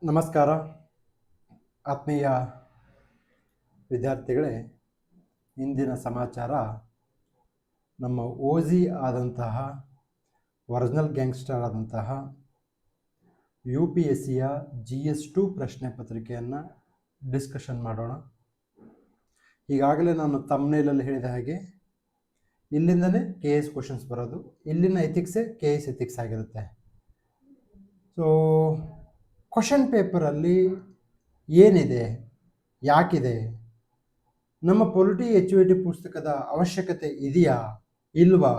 ನಮಸ್ಕಾರ ಆತ್ಮೀಯ ವಿದ್ಯಾರ್ಥಿಗಳೇ. ಇಂದಿನ ಸಮಾಚಾರ ನಮ್ಮ ಓಜಿ ಆದಂತಹ ಒರಿಜಿನಲ್ ಗ್ಯಾಂಗ್ಸ್ಟರ್ ಆದಂತಹ UPSCಯ GS2 ಪ್ರಶ್ನೆ ಪತ್ರಿಕೆಯನ್ನು ಡಿಸ್ಕಷನ್ ಮಾಡೋಣ. ಈಗಾಗಲೇ ನಾನು ತಮ್ನೇಲಲ್ಲಿ ಹೇಳಿದ ಹಾಗೆ ಇಲ್ಲಿಂದನೇ KS ಕ್ವಶನ್ಸ್ ಬರೋದು, ಇಲ್ಲಿನ ಎಥಿಕ್ಸೇ KS ಎಥಿಕ್ಸ್ ಆಗಿರುತ್ತೆ. ಸೊ ಕ್ವಶನ್ ಪೇಪರಲ್ಲಿ ಏನಿದೆ, ಯಾಕಿದೆ, ನಮ್ಮ ಪೊಲಿಟಿ HOT ಪುಸ್ತಕದ ಅವಶ್ಯಕತೆ ಇದೆಯಾ ಇಲ್ವಾ,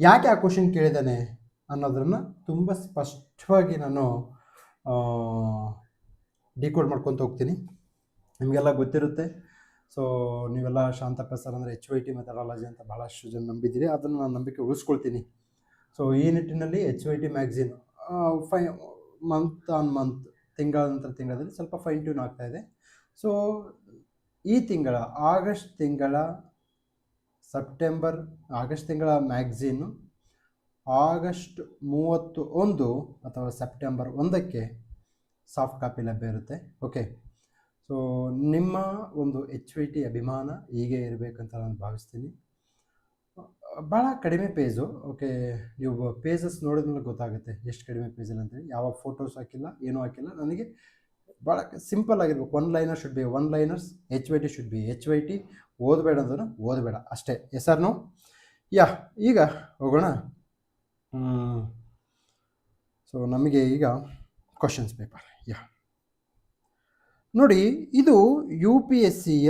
ಯಾಕೆ ಆ ಕ್ವಶನ್ ಕೇಳಿದ್ದಾನೆ ಅನ್ನೋದನ್ನು ತುಂಬ ಸ್ಪಷ್ಟವಾಗಿ ನಾನು ಡಿಕೋಡ್ ಮಾಡ್ಕೊತ ಹೋಗ್ತೀನಿ. ನಿಮಗೆಲ್ಲ ಗೊತ್ತಿರುತ್ತೆ. ಸೊ ನೀವೆಲ್ಲ ಶಾಂತಪ್ಪ ಸರ್ ಅಂದರೆ HOT ಮೆಥಡಾಲಜಿ ಅಂತ ಭಾಳಷ್ಟು ಜನ ನಂಬಿದ್ದೀರಿ, ಅದನ್ನು ನಾನು ನಂಬಿಕೆ ಉಳಿಸ್ಕೊಳ್ತೀನಿ. ಸೊ ಈ ನಿಟ್ಟಿನಲ್ಲಿ HOT magazine month on month, ತಿಂಗಳ ನಂತರ ತಿಂಗಳಲ್ಲಿ ಸ್ವಲ್ಪ ಫೈನ್ ಟ್ಯೂನ್ ಆಗ್ತಾ ಇದೆ. ಸೊ ಈ ತಿಂಗಳ ಆಗಸ್ಟ್ ತಿಂಗಳ ಮ್ಯಾಗ್ಝೀನು ಆಗಸ್ಟ್ 31 ಅಥವಾ ಸೆಪ್ಟೆಂಬರ್ 1ಕ್ಕೆ ಸಾಫ್ಟ್ ಕಾಪಿ ಲಭ್ಯ ಇರುತ್ತೆ. ಓಕೆ, ಸೊ ನಿಮ್ಮ ಒಂದು HOT ಅಭಿಮಾನ ಹೀಗೆ ಇರಬೇಕಂತ ನಾನು ಭಾವಿಸ್ತೀನಿ. ಭಾಳ ಕಡಿಮೆ ಪೇಜು. ಓಕೆ, ನೀವು ಪೇಜಸ್ ನೋಡಿದ್ಮೇಲೆ ಗೊತ್ತಾಗುತ್ತೆ ಎಷ್ಟು ಕಡಿಮೆ ಪೇಜಲ್ಲಿ ಅಂತೇಳಿ. ಯಾವ ಫೋಟೋಸ್ ಹಾಕಿಲ್ಲ, ಏನೂ ಹಾಕಿಲ್ಲ. ನನಗೆ ಭಾಳ ಸಿಂಪಲ್ ಆಗಿರ್ಬೇಕು. One liner should be one liners, HOT should be HOT. ಓದಬೇಡ ಅಂದ್ರೆ ಓದಬೇಡ ಅಷ್ಟೇ. Yes or no? ಈಗ ಹೋಗೋಣ. ಸೊ ನಮಗೆ ಈಗ ಕ್ವಶನ್ಸ್ ಪೇಪರ್ ನೋಡಿ, ಇದು UPSCಯ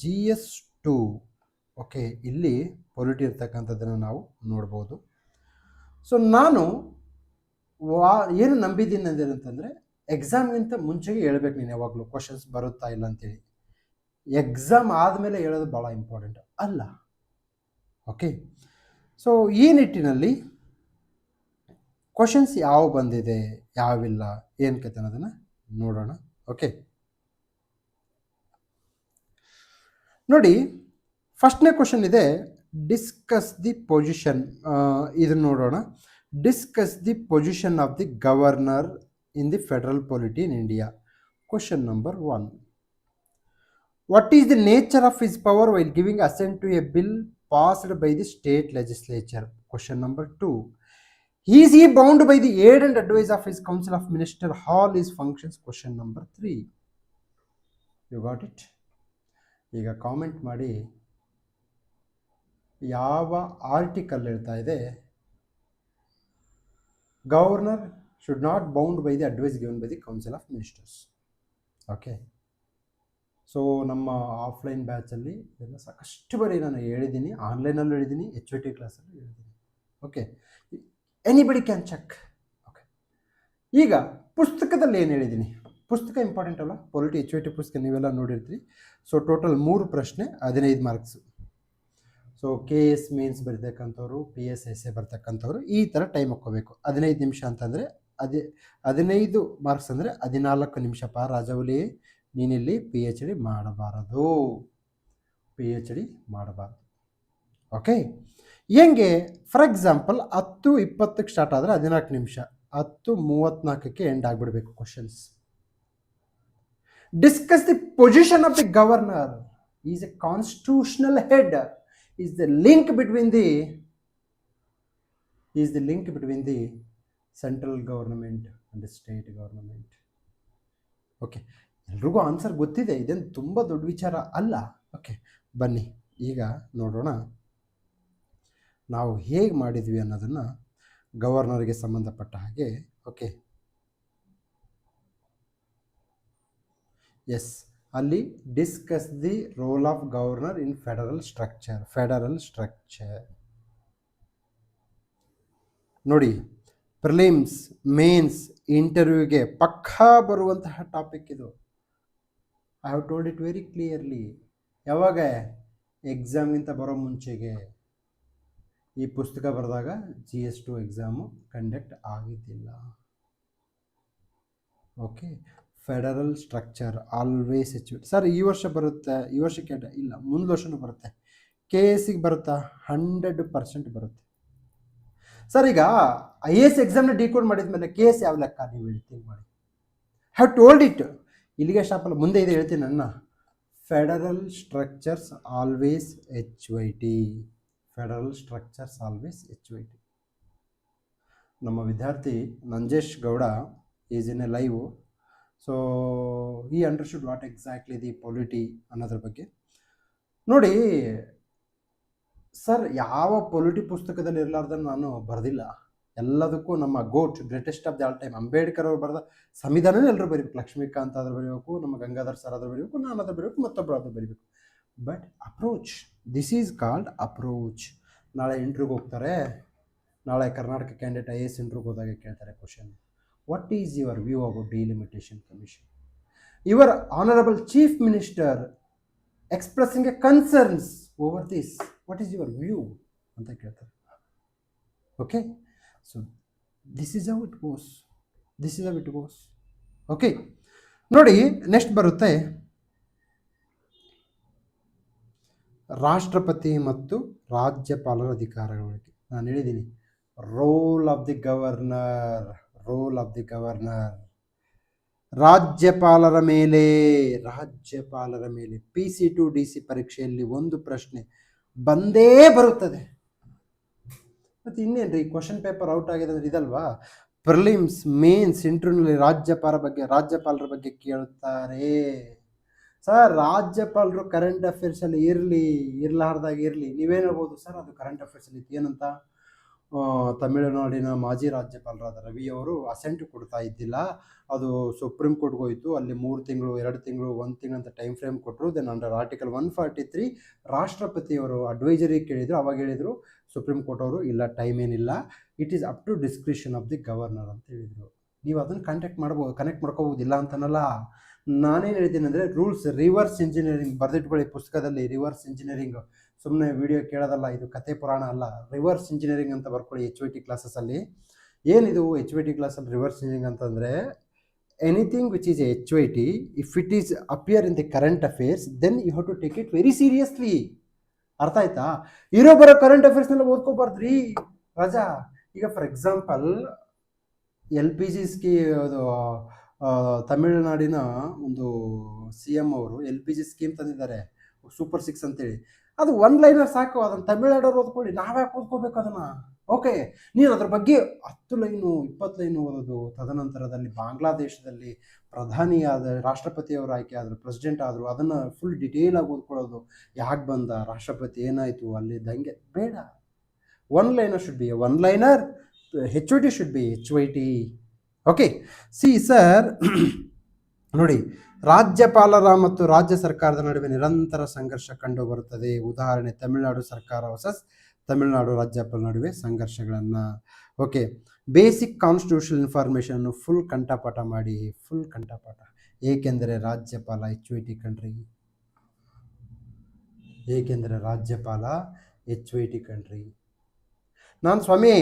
GS2. ಓಕೆ, ಇಲ್ಲಿ ಪೊಲಿಟಿ ಇರ್ತಕ್ಕಂಥದ್ದನ್ನು ನಾವು ನೋಡ್ಬೋದು. ಸೊ ನಾನು ಏನು ನಂಬಿದ್ದೀನಿ ಅಂತಂದರೆ, ಎಕ್ಸಾಮ್ಗಿಂತ ಮುಂಚೆಗೆ ಹೇಳ್ಬೇಕು ನೀನು ಯಾವಾಗಲೂ ಕ್ವಶನ್ಸ್ ಬರುತ್ತಾ ಇಲ್ಲ ಅಂತೇಳಿ. ಎಕ್ಸಾಮ್ ಆದಮೇಲೆ ಹೇಳೋದು ಭಾಳ ಇಂಪಾರ್ಟೆಂಟ್ ಅಲ್ಲ. ಓಕೆ, ಸೊ ಈ ನಿಟ್ಟಿನಲ್ಲಿ ಕ್ವಶನ್ಸ್ ಯಾವ ಬಂದಿದೆ ಯಾವಿಲ್ಲ ಏನು ಕತೆ ಅನ್ನೋದನ್ನು ನೋಡೋಣ. ಓಕೆ ನೋಡಿ, ಫಸ್ಟ್ನೇ ಕ್ವಶನ್ ಇದೆ, ಡಿಸ್ಕಸ್ ದಿ ಪೊಸಿಷನ್. ಇದನ್ನು ನೋಡೋಣ. Discuss the position of the governor in the federal polity in India. Question number 1. What is the nature of his power while giving assent to a bill passed by the state legislature. Question number 2. Is he bound by the aid and advice of his council of minister all his functions. Question number 3. You got it? ಈಗ comment ಮಾಡಿ ಯಾವ article ಹೇಳ್ತಾ ಇದೆ governor should not bound by the advice given by the council of ministers. Okay, so ನಮ್ಮ offline ಬ್ಯಾಚಲ್ಲಿ ಇದನ್ನು ಸಾಕಷ್ಟು ಬಾರಿ ನಾನು ಹೇಳಿದ್ದೀನಿ, ಆನ್ಲೈನಲ್ಲೂ ಹೇಳಿದ್ದೀನಿ, HOT ಕ್ಲಾಸಲ್ಲೂ ಹೇಳಿದ್ದೀನಿ. Okay, anybody can check. Okay, ಈಗ ಪುಸ್ತಕದಲ್ಲಿ ಏನು ಹೇಳಿದ್ದೀನಿ, ಪುಸ್ತಕ ಇಂಪಾರ್ಟೆಂಟ್ ಅಲ್ಲ. ಪೊಲಿಟಿ HOT ಪುಸ್ತಕ ನೀವೆಲ್ಲ ನೋಡಿರ್ತೀರಿ. ಸೊ ಟೋಟಲ್ 3 ಪ್ರಶ್ನೆ, 15 ಮಾರ್ಕ್ಸು. ಸೊ KS ಮೇನ್ಸ್ ಬರ್ತಕ್ಕಂಥವ್ರು, PS essay ಬರ್ತಕ್ಕಂಥವ್ರು ಈ ಥರ ಟೈಮ್ ಹಾಕ್ಕೋಬೇಕು. 15 ನಿಮಿಷ ಅಂತಂದರೆ 15 ಮಾರ್ಕ್ಸ್ ಅಂದರೆ 14 ನಿಮಿಷ. ರಾಜವಲಿ ನೀನಿಲ್ಲಿ PhD ಮಾಡಬಾರದು. ಓಕೆ, ಹೆಂಗೆ? ಫಾರ್ ಎಕ್ಸಾಂಪಲ್ 10:20ಕ್ಕೆ ಸ್ಟಾರ್ಟ್ ಆದರೆ 14 ನಿಮಿಷ, 10:34ಕ್ಕೆ ಎಂಡ್ ಆಗಿಬಿಡ್ಬೇಕು questions. Discuss the position of the governor is a constitutional head. is the link between the central government and the state government. Okay, ಎಲ್ರಿಗೂ ಆನ್ಸರ್ ಗೊತ್ತಿದೆ, ಇದೇನು ತುಂಬ ದೊಡ್ಡ ವಿಚಾರ ಅಲ್ಲ. ಓಕೆ, ಬನ್ನಿ ಈಗ ನೋಡೋಣ ನಾವು ಹೇಗೆ ಮಾಡಿದ್ವಿ ಅನ್ನೋದನ್ನು ಗವರ್ನರ್ಗೆ ಸಂಬಂಧಪಟ್ಟ ಹಾಗೆ. ಓಕೆ, ಎಸ್, ಅಲ್ಲಿ discuss the role of governor in federal structure. ನೋಡಿ, ಪ್ರಿಲಿಮ್ಸ್, ಮೇನ್ಸ್, ಇಂಟರ್ವ್ಯೂಗೆ ಪಕ್ಕಾ ಬರುವಂತಹ ಟಾಪಿಕ್ ಇದು. I have told it very clearly. ಯಾವಾಗ? ಎಕ್ಸಾಮ್ಗಿಂತ ಬರೋ ಮುಂಚೆಗೆ. ಈ ಪುಸ್ತಕ ಬರೆದಾಗ GS2 ಎಕ್ಸಾಮು ಕಂಡಕ್ಟ್ ಆಗಿದ್ದಿಲ್ಲ. Okay, federal structure always HOT. Sir ಈ ವರ್ಷ ಬರುತ್ತೆ, ಈ ವರ್ಷಕ್ಕೆ ಇಲ್ಲ, ಮುಂದೆ ವರ್ಷನೂ ಬರುತ್ತೆ. KSಗೆ ಬರುತ್ತಾ? 100% ಬರುತ್ತೆ. ಸರ್ ಈಗ IAS ಎಕ್ಸಾಮ್ನ ಡಿಕೋಡ್ ಮಾಡಿದ ಮೇಲೆ KS ಯಾವ ಲೆಕ್ಕ ನೀವು ಹೇಳಿ, ಥಿಂಕ್ ಮಾಡಿ. Have told it. ಇಲ್ಲಿಗೆ ಸ್ಟಾಪಲ್ಲ, ಮುಂದೆ ಇದೆ ಹೇಳ್ತೀನಿ ನನ್ನ. Federal structures always HYT. Federal structures always HYT. ನಮ್ಮ ವಿದ್ಯಾರ್ಥಿ Nanjesh Gowda is in a live. So ಈ understood what exactly the polity ಅನ್ನೋದ್ರ ಬಗ್ಗೆ. ನೋಡಿ ಸರ್, ಯಾವ ಪೊಲಿಟಿ ಪುಸ್ತಕದಲ್ಲಿ ಇರಲಾರ್ದನ್ನು ನಾನು ಬರೆದಿಲ್ಲ. ಎಲ್ಲದಕ್ಕೂ ನಮ್ಮ GOAT greatest of the all time Ambedkar ಅವರು ಬರೆದ ಸಂವಿಧಾನನೇ ಎಲ್ಲರೂ ಬರೀಬೇಕು. ಲಕ್ಷ್ಮೀಕಾಂತ್ ಆದರೂ ಬರೀಬೇಕು, ನಮ್ಮ ಗಂಗಾಧರ್ ಸರ್ ಆದರೂ ಬರೀಬೇಕು, ನಾನು ಅದ್ರ ಬರೀಬೇಕು, ಮತ್ತೊಬ್ಬರು ಆದರೂ ಬರೀಬೇಕು. But approach, this is called approach. ನಾಳೆ ಇಂಟ್ರ್ಯೂಗೆ ಹೋಗ್ತಾರೆ, ನಾಳೆ ಕರ್ನಾಟಕ ಕ್ಯಾಂಡಿಡೇಟ್ IAS ಇಂಟ್ರ್ಯೂಗೆ ಹೋದಾಗ ಕೇಳ್ತಾರೆ question, what is your view about delimitation commission? Your honourable chief minister expressing A concerns over this, what is your view ಅಂತ ಕೇಳ್ತಾರೆ. Okay, so this is how it goes, this is how it goes. Okay, ನೋಡಿ next ಬರುತ್ತೆ ರಾಷ್ಟ್ರಪತಿ ಮತ್ತು ರಾಜ್ಯಪಾಲರ ಅಧಿಕಾರಗಳಿಗೆ. ನಾನು ಹೇಳಿದ್ದೀನಿ, role of the governor, role of the governor. ರಾಜ್ಯಪಾಲರ ಮೇಲೆ PC to DC ಪರೀಕ್ಷೆಯಲ್ಲಿ ಒಂದು ಪ್ರಶ್ನೆ ಬಂದೇ ಬರುತ್ತದೆ. ಮತ್ತು ಇನ್ನೇನ್ರಿ, ಕ್ವಶನ್ ಪೇಪರ್ ಔಟ್ ಆಗಿದೆ ಅಂದ್ರೆ ಇದಲ್ವಾ? ಪ್ರಿಲಿಮ್ಸ್, ಮೇನ್ಸ್, ಇಂಟರ್ನಲ್ಲಿ ರಾಜ್ಯಪಾಲರ ಬಗ್ಗೆ ಕೇಳುತ್ತಾರೆ. ಸರ್, ರಾಜ್ಯಪಾಲರು ಕರೆಂಟ್ ಅಫೇರ್ಸಲ್ಲಿ ಇರಲಾರ್ದಾಗ ಇರಲಿ, ನೀವೇನು ಹೇಳ್ಬೋದು ಸರ್ ಅದು ಕರೆಂಟ್ ಅಫೇರ್ಸಲ್ಲಿ ಇತ್ತು ಏನಂತ? ತಮಿಳುನಾಡಿನ ಮಾಜಿ ರಾಜ್ಯಪಾಲರಾದ ರವಿ ಅವರು ಅಸೆಂಟ್ ಕೊಡ್ತಾ ಇದ್ದಿಲ್ಲ, ಅದು ಸುಪ್ರೀಂ ಕೋರ್ಟ್ಗೆ ಹೋಯಿತು. ಅಲ್ಲಿ 3 ತಿಂಗಳು 2 ತಿಂಗಳು 1 ತಿಂಗಳು ಅಂತ ಟೈಮ್ ಫ್ರೇಮ್ ಕೊಟ್ಟರು. ದೆನ್ ಅಂಡರ್ ಆರ್ಟಿಕಲ್ 143 ರಾಷ್ಟ್ರಪತಿಯವರು ಅಡ್ವೈಸರಿ ಕೇಳಿದರು. ಅವಾಗ ಹೇಳಿದರು ಸುಪ್ರೀಂ ಕೋರ್ಟ್ ಅವರು, ಇಲ್ಲ ಟೈಮ್ ಏನಿಲ್ಲ, it is up to discretion of the governor ಅಂತ ಹೇಳಿದರು. ನೀವು ಅದನ್ನು ಕನೆಕ್ಟ್ ಮಾಡ್ಕೋಬೋದಿಲ್ಲ ಅಂತನಲ್ಲ. ನಾನೇನು ಹೇಳ್ತೀನಿ ಅಂದರೆ, ರೂಲ್ಸ್ ರಿವರ್ಸ್ ಇಂಜಿನಿಯರಿಂಗ್ ಬರೆದಿಟ್ಕೊಳ್ಳಿ ಪುಸ್ತಕದಲ್ಲಿ. ರಿವರ್ಸ್ ಇಂಜಿನಿಯರಿಂಗ್ ಸುಮ್ಮನೆ ವಿಡಿಯೋ ಕೇಳೋದಲ್ಲ, ಇದು ಕತೆ ಪುರಾಣ ಅಲ್ಲ. ರಿವರ್ಸ್ ಇಂಜಿನಿಯರಿಂಗ್ ಅಂತ ಬರ್ಕೊಳ್ಳಿ HYT ಕ್ಲಾಸಸ್ಸಲ್ಲಿ. ಏನಿದು HYT ಕ್ಲಾಸಲ್ಲಿ ರಿವರ್ಸ್ ಇಂಜಿನಿಯರಿಂಗ್ ಅಂತಂದರೆ, anything which is HYT, if it is appear in the current affairs, then you have to take it very seriously. ಅರ್ಥ ಆಯ್ತಾ? ಬರೋ ಕರೆಂಟ್ ಅಫೇರ್ಸ್ನೆಲ್ಲ ಓದ್ಕೋಬಾರ್ದ್ರಿ ರಾಜಾ. ಈಗ ಫಾರ್ ಎಕ್ಸಾಂಪಲ್ LPG ಅದು ತಮಿಳುನಾಡಿನ ಒಂದು CM ಅವರು LPG ಸ್ಕೀಮ್ ತಂದಿದ್ದಾರೆ, ಸೂಪರ್ 6 ಅಂತೇಳಿ. ಅದು 1 ಲೈನರ್ ಸಾಕು, ಅದನ್ನು ತಮಿಳ್ನಾಡವ್ರು ಓದ್ಕೊಳ್ಳಿ, ನಾವ್ಯಾಕೆ ಓದ್ಕೋಬೇಕು ಅದನ್ನು? ಓಕೆ, ನೀನು ಅದ್ರ ಬಗ್ಗೆ 10 ಲೈನು 20 ಲೈನು ಓದೋದು. ತದನಂತರದಲ್ಲಿ ಬಾಂಗ್ಲಾದೇಶದಲ್ಲಿ ಪ್ರಧಾನಿಯಾದ ರಾಷ್ಟ್ರಪತಿಯವರು ಆಯ್ಕೆ ಆದರು, ಪ್ರೆಸಿಡೆಂಟ್ ಆದರು, ಅದನ್ನು ಫುಲ್ ಡಿಟೇಲಾಗಿ ಓದ್ಕೊಳ್ಳೋದು. ಯಾಕೆ ಬಂದ ರಾಷ್ಟ್ರಪತಿ, ಏನಾಯಿತು ಅಲ್ಲಿ ದಂಗೆ, ಬೇಡ. 1 liner should B 1 liner, HYT should be HYT. Okay, C sir, ನೋಡಿ, ರಾಜ್ಯಪಾಲರ ಮತ್ತು ರಾಜ್ಯ ಸರ್ಕಾರದ ನಡುವೆ ನಿರಂತರ ಸಂಘರ್ಷ ಕಂಡು ಬರುತ್ತದೆ. ಉದಾಹರಣೆ, ತಮಿಳುನಾಡು ಸರ್ಕಾರ ವರ್ಸಸ್ ತಮಿಳುನಾಡು ರಾಜ್ಯಪಾಲ ನಡುವೆ ಸಂಘರ್ಷಗಳನ್ನು. Okay, basic constitutional information full ಕಂಠಪಾಠ ಮಾಡಿ, ಫುಲ್ ಕಂಠಪಾಠ. ಏಕೆಂದರೆ ರಾಜ್ಯಪಾಲ HYT ಕಂಟ್ರಿ, ಏಕೆಂದರೆ ರಾಜ್ಯಪಾಲ HYT ಕಂಟ್ರಿ. ನಾನು ಸ್ವಾಮಿ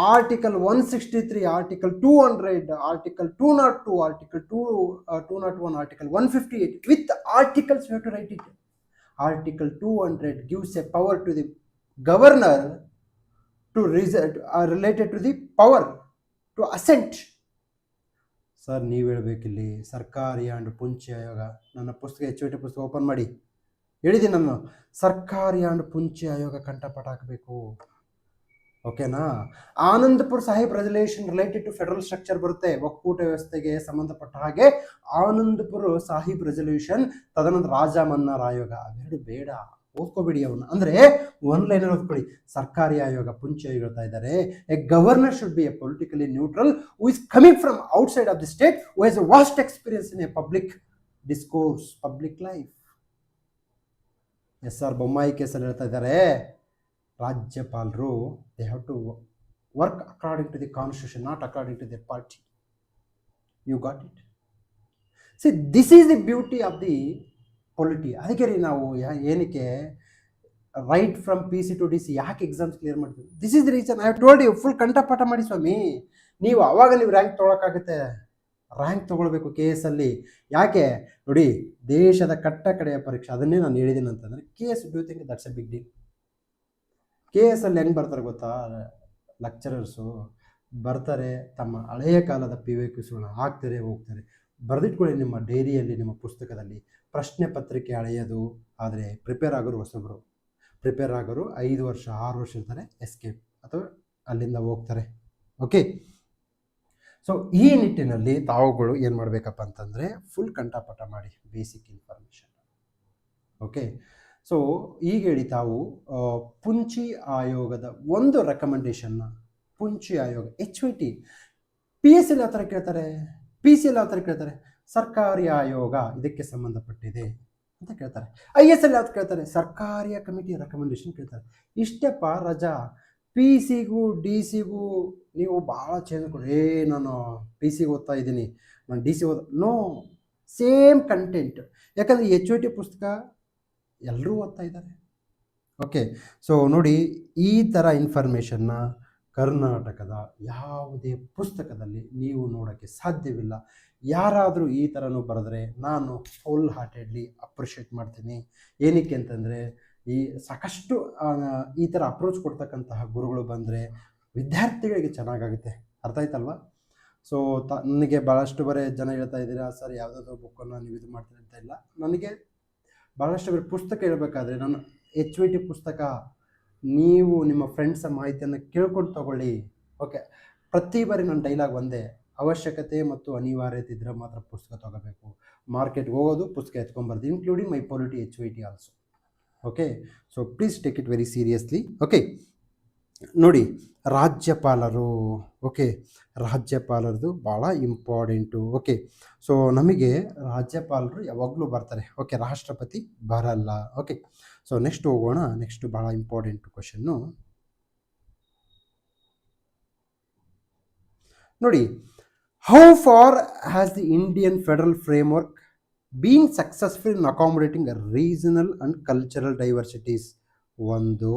article 163, article 200, article 202, article 201, article 158 with articles you have to write it. Article 200 gives a power to the governor to related to the power to assent. Sir, ನೀವು ಹೇಳಬೇಕಿಲ್ಲಿ ಸರ್ಕಾರಿ and ಪುಂಚಿ ಆಯೋಗ. ನನ್ನ ಪುಸ್ತಕ HYT ಪುಸ್ತಕ open ಮಾಡಿ ಹೇಳಿದ್ದೀನಿ ನಾನು, ಸರ್ಕಾರಿ ಆ್ಯಂಡ್ ಪುಂಚಿ ಆಯೋಗ ಕಂಠಪಾಠ ಹಾಕಬೇಕು. ಓಕೆನಾ? Anandpur Sahib resolution related to federal structure ಬರುತ್ತೆ, ಒಕ್ಕೂಟ ವ್ಯವಸ್ಥೆಗೆ ಸಂಬಂಧಪಟ್ಟ ಹಾಗೆ ಆನಂದಪುರ್ ಸಾಹಿಬ್ ರೆಸಲ್ಯೂಷನ್. ತದನಂತರ ರಾಜ ಮನ್ನಾರ್ ಆಯೋಗ, ಅವೆರಡು ಬೇಡ, ಓದ್ಕೋಬೇಡಿ ಅವನ್ನ. ಅಂದರೆ 1 ಲೈನರ್ ಓದ್ಕೊಳ್ಳಿ. ಸರ್ಕಾರಿ ಆಯೋಗ, ಪುಂಚಿ ಆಯೋಗ ಹೇಳ್ತಾ ಇದ್ದಾರೆ, a governor should be a politically neutral who is coming from outside of the state, who has a vast experience in a public discourse, public life. SR Bommai ಕೇಸಲ್ಲಿ ಹೇಳ್ತಾ ಇದ್ದಾರೆ, ರಾಜ್ಯಪಾಲರು they have to work according to the constitution, not according to the party. You got it? See, this is the beauty of the polity. ಅದಕ್ಕೆ ರೀ ನಾವು ಏನಕ್ಕೆ right from PC to DC ಯಾಕೆ exams clear ಮಾಡ್ತೀವಿ? This is the reason. I have told you, full ಕಂಠಪಾಠ ಮಾಡಿ ಸ್ವಾಮಿ. ನೀವು ಅವಾಗ ನೀವು ರ್ಯಾಂಕ್ ತೊಗೊಳಕ್ಕಾಗುತ್ತೆ. ರ್ಯಾಂಕ್ ತೊಗೊಳ್ಬೇಕು KS ಅಲ್ಲಿ. ಯಾಕೆ ನೋಡಿ, ದೇಶದ ಕಟ್ಟ ಕಡೆಯ ಪರೀಕ್ಷೆ, ಅದನ್ನೇ ನಾನು ಹೇಳಿದ್ದೀನಿ ಅಂತಂದರೆ KS. Do you think that's a big deal? KS ಅಲ್ಲಿ ಹೆಂಗೆ ಬರ್ತಾರೆ ಗೊತ್ತಾ? ಲೆಕ್ಚರರ್ಸು ಬರ್ತಾರೆ, ತಮ್ಮ ಹಳೆಯ ಕಾಲದ PYQಸ್ಗಳನ್ನ ಹಾಕ್ತಾರೆ, ಹೋಗ್ತಾರೆ. ಬರೆದಿಟ್ಕೊಳ್ಳಿ ನಿಮ್ಮ ಡೈರಿಯಲ್ಲಿ, ನಿಮ್ಮ ಪುಸ್ತಕದಲ್ಲಿ. ಪ್ರಶ್ನೆ ಪತ್ರಿಕೆ ಹಳೆಯದು, ಆದರೆ ಪ್ರಿಪೇರ್ ಆಗೋರು ಹೊಸಬರು. ಪ್ರಿಪೇರ್ ಆಗೋರು 5 ವರ್ಷ 6 ವರ್ಷ ಇರ್ತಾರೆ, ಎಸ್ಕೇಪ್ ಅಥವಾ ಅಲ್ಲಿಂದ ಹೋಗ್ತಾರೆ. ಓಕೆ, ಸೊ ಈ ನಿಟ್ಟಿನಲ್ಲಿ ತಾವುಗಳು ಏನು ಮಾಡಬೇಕಪ್ಪ ಅಂತಂದರೆ ಫುಲ್ ಕಂಠಪಾಠ ಮಾಡಿ ಬೇಸಿಕ್ ಇನ್ಫಾರ್ಮೇಷನ್. ಓಕೆ, ಸೊ ಈಗ ಹೇಳಿ ತಾವು ಪುಂಚಿ ಆಯೋಗದ ಒಂದು ರೆಕಮೆಂಡೇಶನ್ನ, ಪುಂಚಿ ಆಯೋಗ HYT ಪಿ ಎಸ್ ಎಲ್ ಯಾವ ಥರ ಕೇಳ್ತಾರೆ, PCL ಯಾವ ಥರ ಕೇಳ್ತಾರೆ, ಸರ್ಕಾರಿ ಆಯೋಗ ಇದಕ್ಕೆ ಸಂಬಂಧಪಟ್ಟಿದೆ ಅಂತ ಕೇಳ್ತಾರೆ. ISL ಯಾವ್ದು ಕೇಳ್ತಾರೆ, ಸರ್ಕಾರಿ ಕಮಿಟಿ ರೆಕಮೆಂಡೇಶನ್ ಕೇಳ್ತಾರೆ. ಇಷ್ಟೇಪ್ಪ ರಜಾ. PC ಗೂ DC ಗೂ ನೀವು ಭಾಳ ಚೇಂಜ್ ಕೊಡಿ. ನಾನು PC ಓದ್ತಾ ಇದ್ದೀನಿ, ನಾನು DC ನೋ, ಸೇಮ್ ಕಂಟೆಂಟ್. ಯಾಕಂದರೆ HYT ಪುಸ್ತಕ ಎಲ್ಲರೂ ಓದ್ತಾ ಇದ್ದಾರೆ. ಓಕೆ, ಸೊ ನೋಡಿ, ಈ ಥರ ಇನ್ಫಾರ್ಮೇಷನ್ನ ಕರ್ನಾಟಕದ ಯಾವುದೇ ಪುಸ್ತಕದಲ್ಲಿ ನೀವು ನೋಡೋಕ್ಕೆ ಸಾಧ್ಯವಿಲ್ಲ. ಯಾರಾದರೂ ಈ ಥರನೂ ಬರೆದ್ರೆ ನಾನು ಫುಲ್ ಹಾರ್ಟೆಡ್ಲಿ ಅಪ್ರಿಷಿಯೇಟ್ ಮಾಡ್ತೀನಿ. ಏನಕ್ಕೆ ಅಂತಂದರೆ ಸಾಕಷ್ಟು ಈ ಥರ ಅಪ್ರೋಚ್ ಕೊಡ್ತಕ್ಕಂತಹ ಗುರುಗಳು ಬಂದರೆ ವಿದ್ಯಾರ್ಥಿಗಳಿಗೆ ಚೆನ್ನಾಗಾಗುತ್ತೆ. ಅರ್ಥ ಆಯ್ತಲ್ವಾ? ಸೊ ನನಗೆ ಭಾಳಷ್ಟು ಜನ ಹೇಳ್ತಾ ಇದ್ದೀರಾ ಸರ್ ಯಾವುದಾದ್ರು ಬುಕ್ಕನ್ನು ನೀವು ಇದು ಮಾಡ್ತೀರಿ ಅಂತ. ಇಲ್ಲ, ನನಗೆ ಭಾಳಷ್ಟು ಪುಸ್ತಕ ಹೇಳ್ಬೇಕಾದ್ರೆ ನಾನು HYT ಪುಸ್ತಕ ನೀವು ನಿಮ್ಮ ಫ್ರೆಂಡ್ಸ ಮಾಹಿತಿಯನ್ನು ಕೇಳ್ಕೊಂಡು ತಗೊಳ್ಳಿ. ಓಕೆ, ಪ್ರತಿ ಬಾರಿ ನನ್ನ ಡೈಲಾಗ್ ಒಂದೇ, ಅವಶ್ಯಕತೆ ಮತ್ತು ಅನಿವಾರ್ಯತೆ ಇದ್ದರೆ ಮಾತ್ರ ಪುಸ್ತಕ ತೊಗೋಬೇಕು. ಮಾರ್ಕೆಟ್ಗೆ ಹೋಗೋದು, ಪುಸ್ತಕ ಎತ್ಕೊಂಬರ್ದು, including my polity HYT also. Okay, so please take it very seriously. Okay, ನೋಡಿ, ರಾಜ್ಯಪಾಲರು. ಓಕೆ, ರಾಜ್ಯಪಾಲರದು ಭಾಳ ಇಂಪಾರ್ಟೆಂಟು. ಓಕೆ, ಸೊ ನಮಗೆ ರಾಜ್ಯಪಾಲರು ಯಾವಾಗಲೂ ಬರ್ತಾರೆ. ಓಕೆ, ರಾಷ್ಟ್ರಪತಿ ಬರಲ್ಲ. ಓಕೆ, ಸೊ ನೆಕ್ಸ್ಟ್ ಹೋಗೋಣ. ನೆಕ್ಸ್ಟ್ ಭಾಳ ಇಂಪಾರ್ಟೆಂಟು ಕ್ವಶನ್ನು ನೋಡಿ. How far has the Indian federal framework been successful in accommodating regional and cultural diversities? ಒಂದು,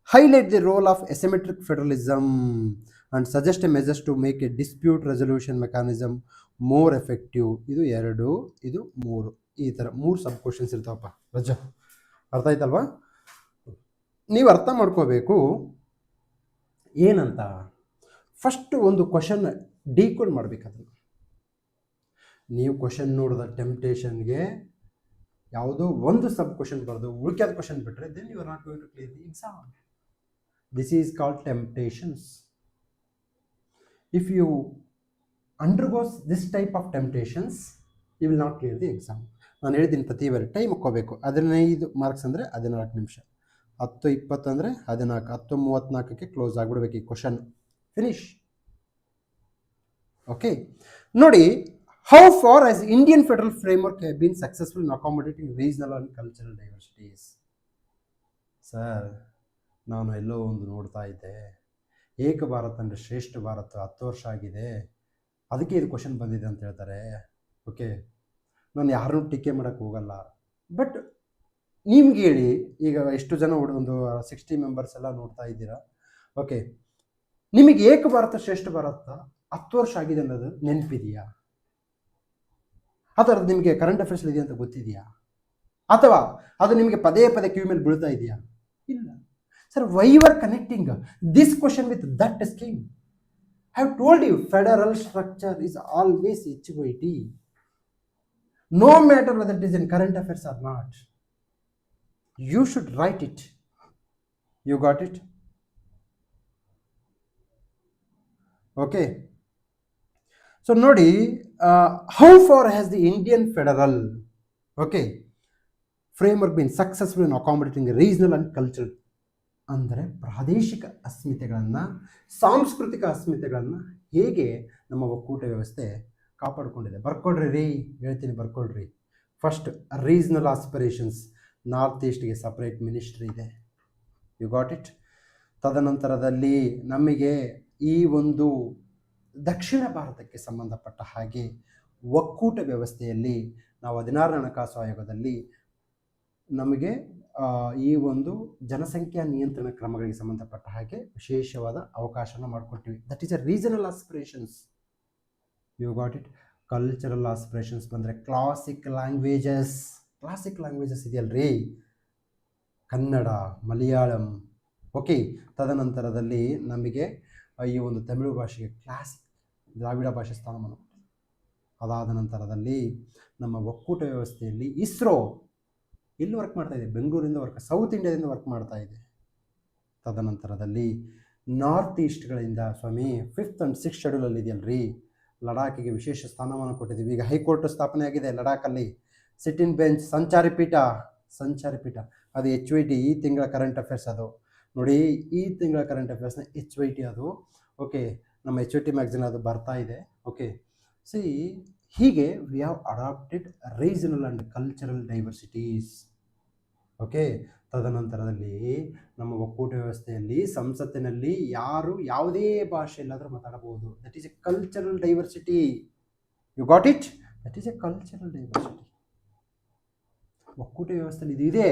highlight the role of asymmetric federalism and suggest a measures to make a dispute resolution mechanism more effective. ಇದು 2, ಇದು 3. ಈ ಥರ 3 ಸಬ್ questions ಇರ್ತಾವಪ್ಪ ರಜಾ. ಅರ್ಥ ಆಯ್ತಲ್ವಾ? ನೀವು ಅರ್ಥ ಮಾಡ್ಕೋಬೇಕು ಏನಂತ. ಫಸ್ಟ್ ಒಂದು ಕ್ವಶನ್ ಡಿಕೋಡ್ ಮಾಡಬೇಕಾದ್ರೆ ನೀವು ಕ್ವಶನ್ ನೋಡಿದ ಟೆಂಪ್ಟೇಷನ್ಗೆ ಯಾವುದೋ ಒಂದು ಸಬ್ ಕ್ವಶನ್ ಬರೆದು ಉಳ್ಕ್ಯಾದ ಕ್ವಶನ್ ಬಿಟ್ಟರೆ then you are not going to clear the exam. This is called temptations. If you undergo this type of temptations, you will not clear the exam. ನಾನು ಹೇಳಿದ್ದೀನಿ ಪ್ರತಿ ಬಾರಿ ಟೈಮ್ ಹಾಕ್ಕೋಬೇಕು. 15 ಮಾರ್ಕ್ಸ್ ಅಂದರೆ 14 ನಿಮಿಷ, 10-20 ಅಂದರೆ 14, 10-34ಕ್ಕೆ ಕ್ಲೋಸ್ ಆಗಿಬಿಡ್ಬೇಕು ಈ ಕ್ವಶನ್. ಫಿನಿಶ್. ಓಕೆ, ನೋಡಿ, how far as Indian federal framework have been successful in accommodating regional and cultural diversities? Sir, ನಾನು ಎಲ್ಲೋ ಒಂದು ನೋಡ್ತಾ ಇದ್ದೆ, ಏಕ ಭಾರತ ಅಂದರೆ ಶ್ರೇಷ್ಠ ಭಾರತ 10 ವರ್ಷ ಆಗಿದೆ, ಅದಕ್ಕೆ ಇದು ಕ್ವಶನ್ ಬಂದಿದೆ ಅಂತ ಹೇಳ್ತಾರೆ. ಓಕೆ, ನಾನು ಯಾರನ್ನೂ ಟೀಕೆ ಮಾಡೋಕ್ಕೆ ಹೋಗಲ್ಲ. ಬಟ್ ನಿಮ್ಗೆ ಹೇಳಿ, ಈಗ ಎಷ್ಟು ಜನ ಒಂದು 60 ಮೆಂಬರ್ಸ್ ಎಲ್ಲ ನೋಡ್ತಾ ಇದ್ದೀರಾ. ಓಕೆ, ನಿಮಗೆ ಏಕ ಭಾರತ ಶ್ರೇಷ್ಠ ಭಾರತ 10 ವರ್ಷ ಆಗಿದೆ ಅನ್ನೋದು ನೆನಪಿದೆಯಾ? ಅಥವಾ ಅದು ನಿಮಗೆ ಕರೆಂಟ್ ಅಫೇರ್ಸ್ ಇದೆಯಾ ಅಂತ ಗೊತ್ತಿದೆಯಾ? ಅಥವಾ ಅದು ನಿಮಗೆ ಪದೇ ಪದೇ ಕಿವಿ ಮೇಲೆ ಬೀಳ್ತಾ ಇದೆಯಾ? ಇಲ್ಲ. Sir, why you are connecting this question with that scheme? I have told you, federal structure is always HYT. No matter whether it is in current affairs or not, you should write it. You got it? Okay. So, nodi, how far has the Indian federal, okay, framework been successful in accommodating regional and cultural? ಅಂದರೆ ಪ್ರಾದೇಶಿಕ ಅಸ್ಮಿತೆಗಳನ್ನು, ಸಾಂಸ್ಕೃತಿಕ ಅಸ್ಮಿತೆಗಳನ್ನು ಹೇಗೆ ನಮ್ಮ ಒಕ್ಕೂಟ ವ್ಯವಸ್ಥೆ ಕಾಪಾಡಿಕೊಂಡಿದೆ? ಬರ್ಕೊಳ್ರಿ ರೀ, ಹೇಳ್ತೀನಿ, ಬರ್ಕೊಳ್ರಿ. First, regional aspirations. ನಾರ್ತ್ ಈಸ್ಟ್ಗೆ ಸಪ್ರೇಟ್ ಮಿನಿಸ್ಟ್ರಿ ಇದೆ. You got it? ತದನಂತರದಲ್ಲಿ ನಮಗೆ ಈ ಒಂದು ದಕ್ಷಿಣ ಭಾರತಕ್ಕೆ ಸಂಬಂಧಪಟ್ಟ ಹಾಗೆ ಒಕ್ಕೂಟ ವ್ಯವಸ್ಥೆಯಲ್ಲಿ ನಾವು 16ನೇ ಹಣಕಾಸು ಆಯೋಗದಲ್ಲಿ ನಮಗೆ ಈ ಒಂದು ಜನಸಂಖ್ಯಾ ನಿಯಂತ್ರಣ ಕ್ರಮಗಳಿಗೆ ಸಂಬಂಧಪಟ್ಟ ಹಾಗೆ ವಿಶೇಷವಾದ ಅವಕಾಶನ ಮಾಡಿಕೊಟ್ಟಿವಿ. That is a regional aspirations. You got it? Cultural aspirations ಬಂದರೆ ಕ್ಲಾಸಿಕ್ ಲ್ಯಾಂಗ್ವೇಜಸ್ ಇದೆಯಲ್ರಿ, ಕನ್ನಡ, ಮಲಯಾಳಂ. ಓಕೆ, ತದನಂತರದಲ್ಲಿ ನಮಗೆ ಈ ಒಂದು ತಮಿಳು ಭಾಷೆಗೆ ಕ್ಲಾಸಿಕ್ ದ್ರಾವಿಡ ಭಾಷೆ ಸ್ಥಾನಮಾನ. ಅದಾದ ನಂತರದಲ್ಲಿ ನಮ್ಮ ಒಕ್ಕೂಟ ವ್ಯವಸ್ಥೆಯಲ್ಲಿ ಇಸ್ರೋ ಎಲ್ಲಿ ವರ್ಕ್ ಮಾಡ್ತಾ ಇದೆ? ಬೆಂಗಳೂರಿಂದ ಸೌತ್ ಇಂಡಿಯಾದಿಂದ ವರ್ಕ್ ಮಾಡ್ತಾ ಇದೆ. ತದನಂತರದಲ್ಲಿ north ಈಸ್ಟ್ಗಳಿಂದ Swami 5th and 6th ಶೆಡ್ಯೂಲಲ್ಲಿ ಇದೆಯಲ್ರಿ, ಲಡಾಖಿಗೆ ವಿಶೇಷ ಸ್ಥಾನಮಾನ ಕೊಟ್ಟಿದ್ದೀವಿ. ಈಗ ಹೈಕೋರ್ಟ್ ಸ್ಥಾಪನೆ ಆಗಿದೆ ಲಡಾಖಲ್ಲಿ. ಸಿಟ್ಟಿಂಗ್ ಬೆಂಚ್, ಸಂಚಾರಿ ಪೀಠ, ಅದು HYT ಈ ತಿಂಗಳ ಕರೆಂಟ್ ಅಫೇರ್ಸ್. ಅದು ನೋಡಿ, ಈ ತಿಂಗಳ ಕರೆಂಟ್ ಅಫೇರ್ಸ್ನ HYT ಅದು. ಓಕೆ, ನಮ್ಮ HYT ಮ್ಯಾಗ್ಝಿನ್ ಅದು ಬರ್ತಾ ಇದೆ. ಓಕೆ, ಸಿ ಹೀಗೆ we have adapted regional and cultural diversities. Okay, ತದನಂತರದಲ್ಲಿ ನಮ್ಮ ಒಕ್ಕೂಟ ವ್ಯವಸ್ಥೆಯಲ್ಲಿ ಸಂಸತ್ತಿನಲ್ಲಿ ಯಾರು ಯಾವುದೇ ಭಾಷೆಯಲ್ಲಾದರೂ ಮಾತಾಡಬಹುದು. That is a cultural diversity. You got it? That is a cultural diversity. ಒಕ್ಕೂಟ ವ್ಯವಸ್ಥೆಯಲ್ಲಿ ಇದು ಇದೆ.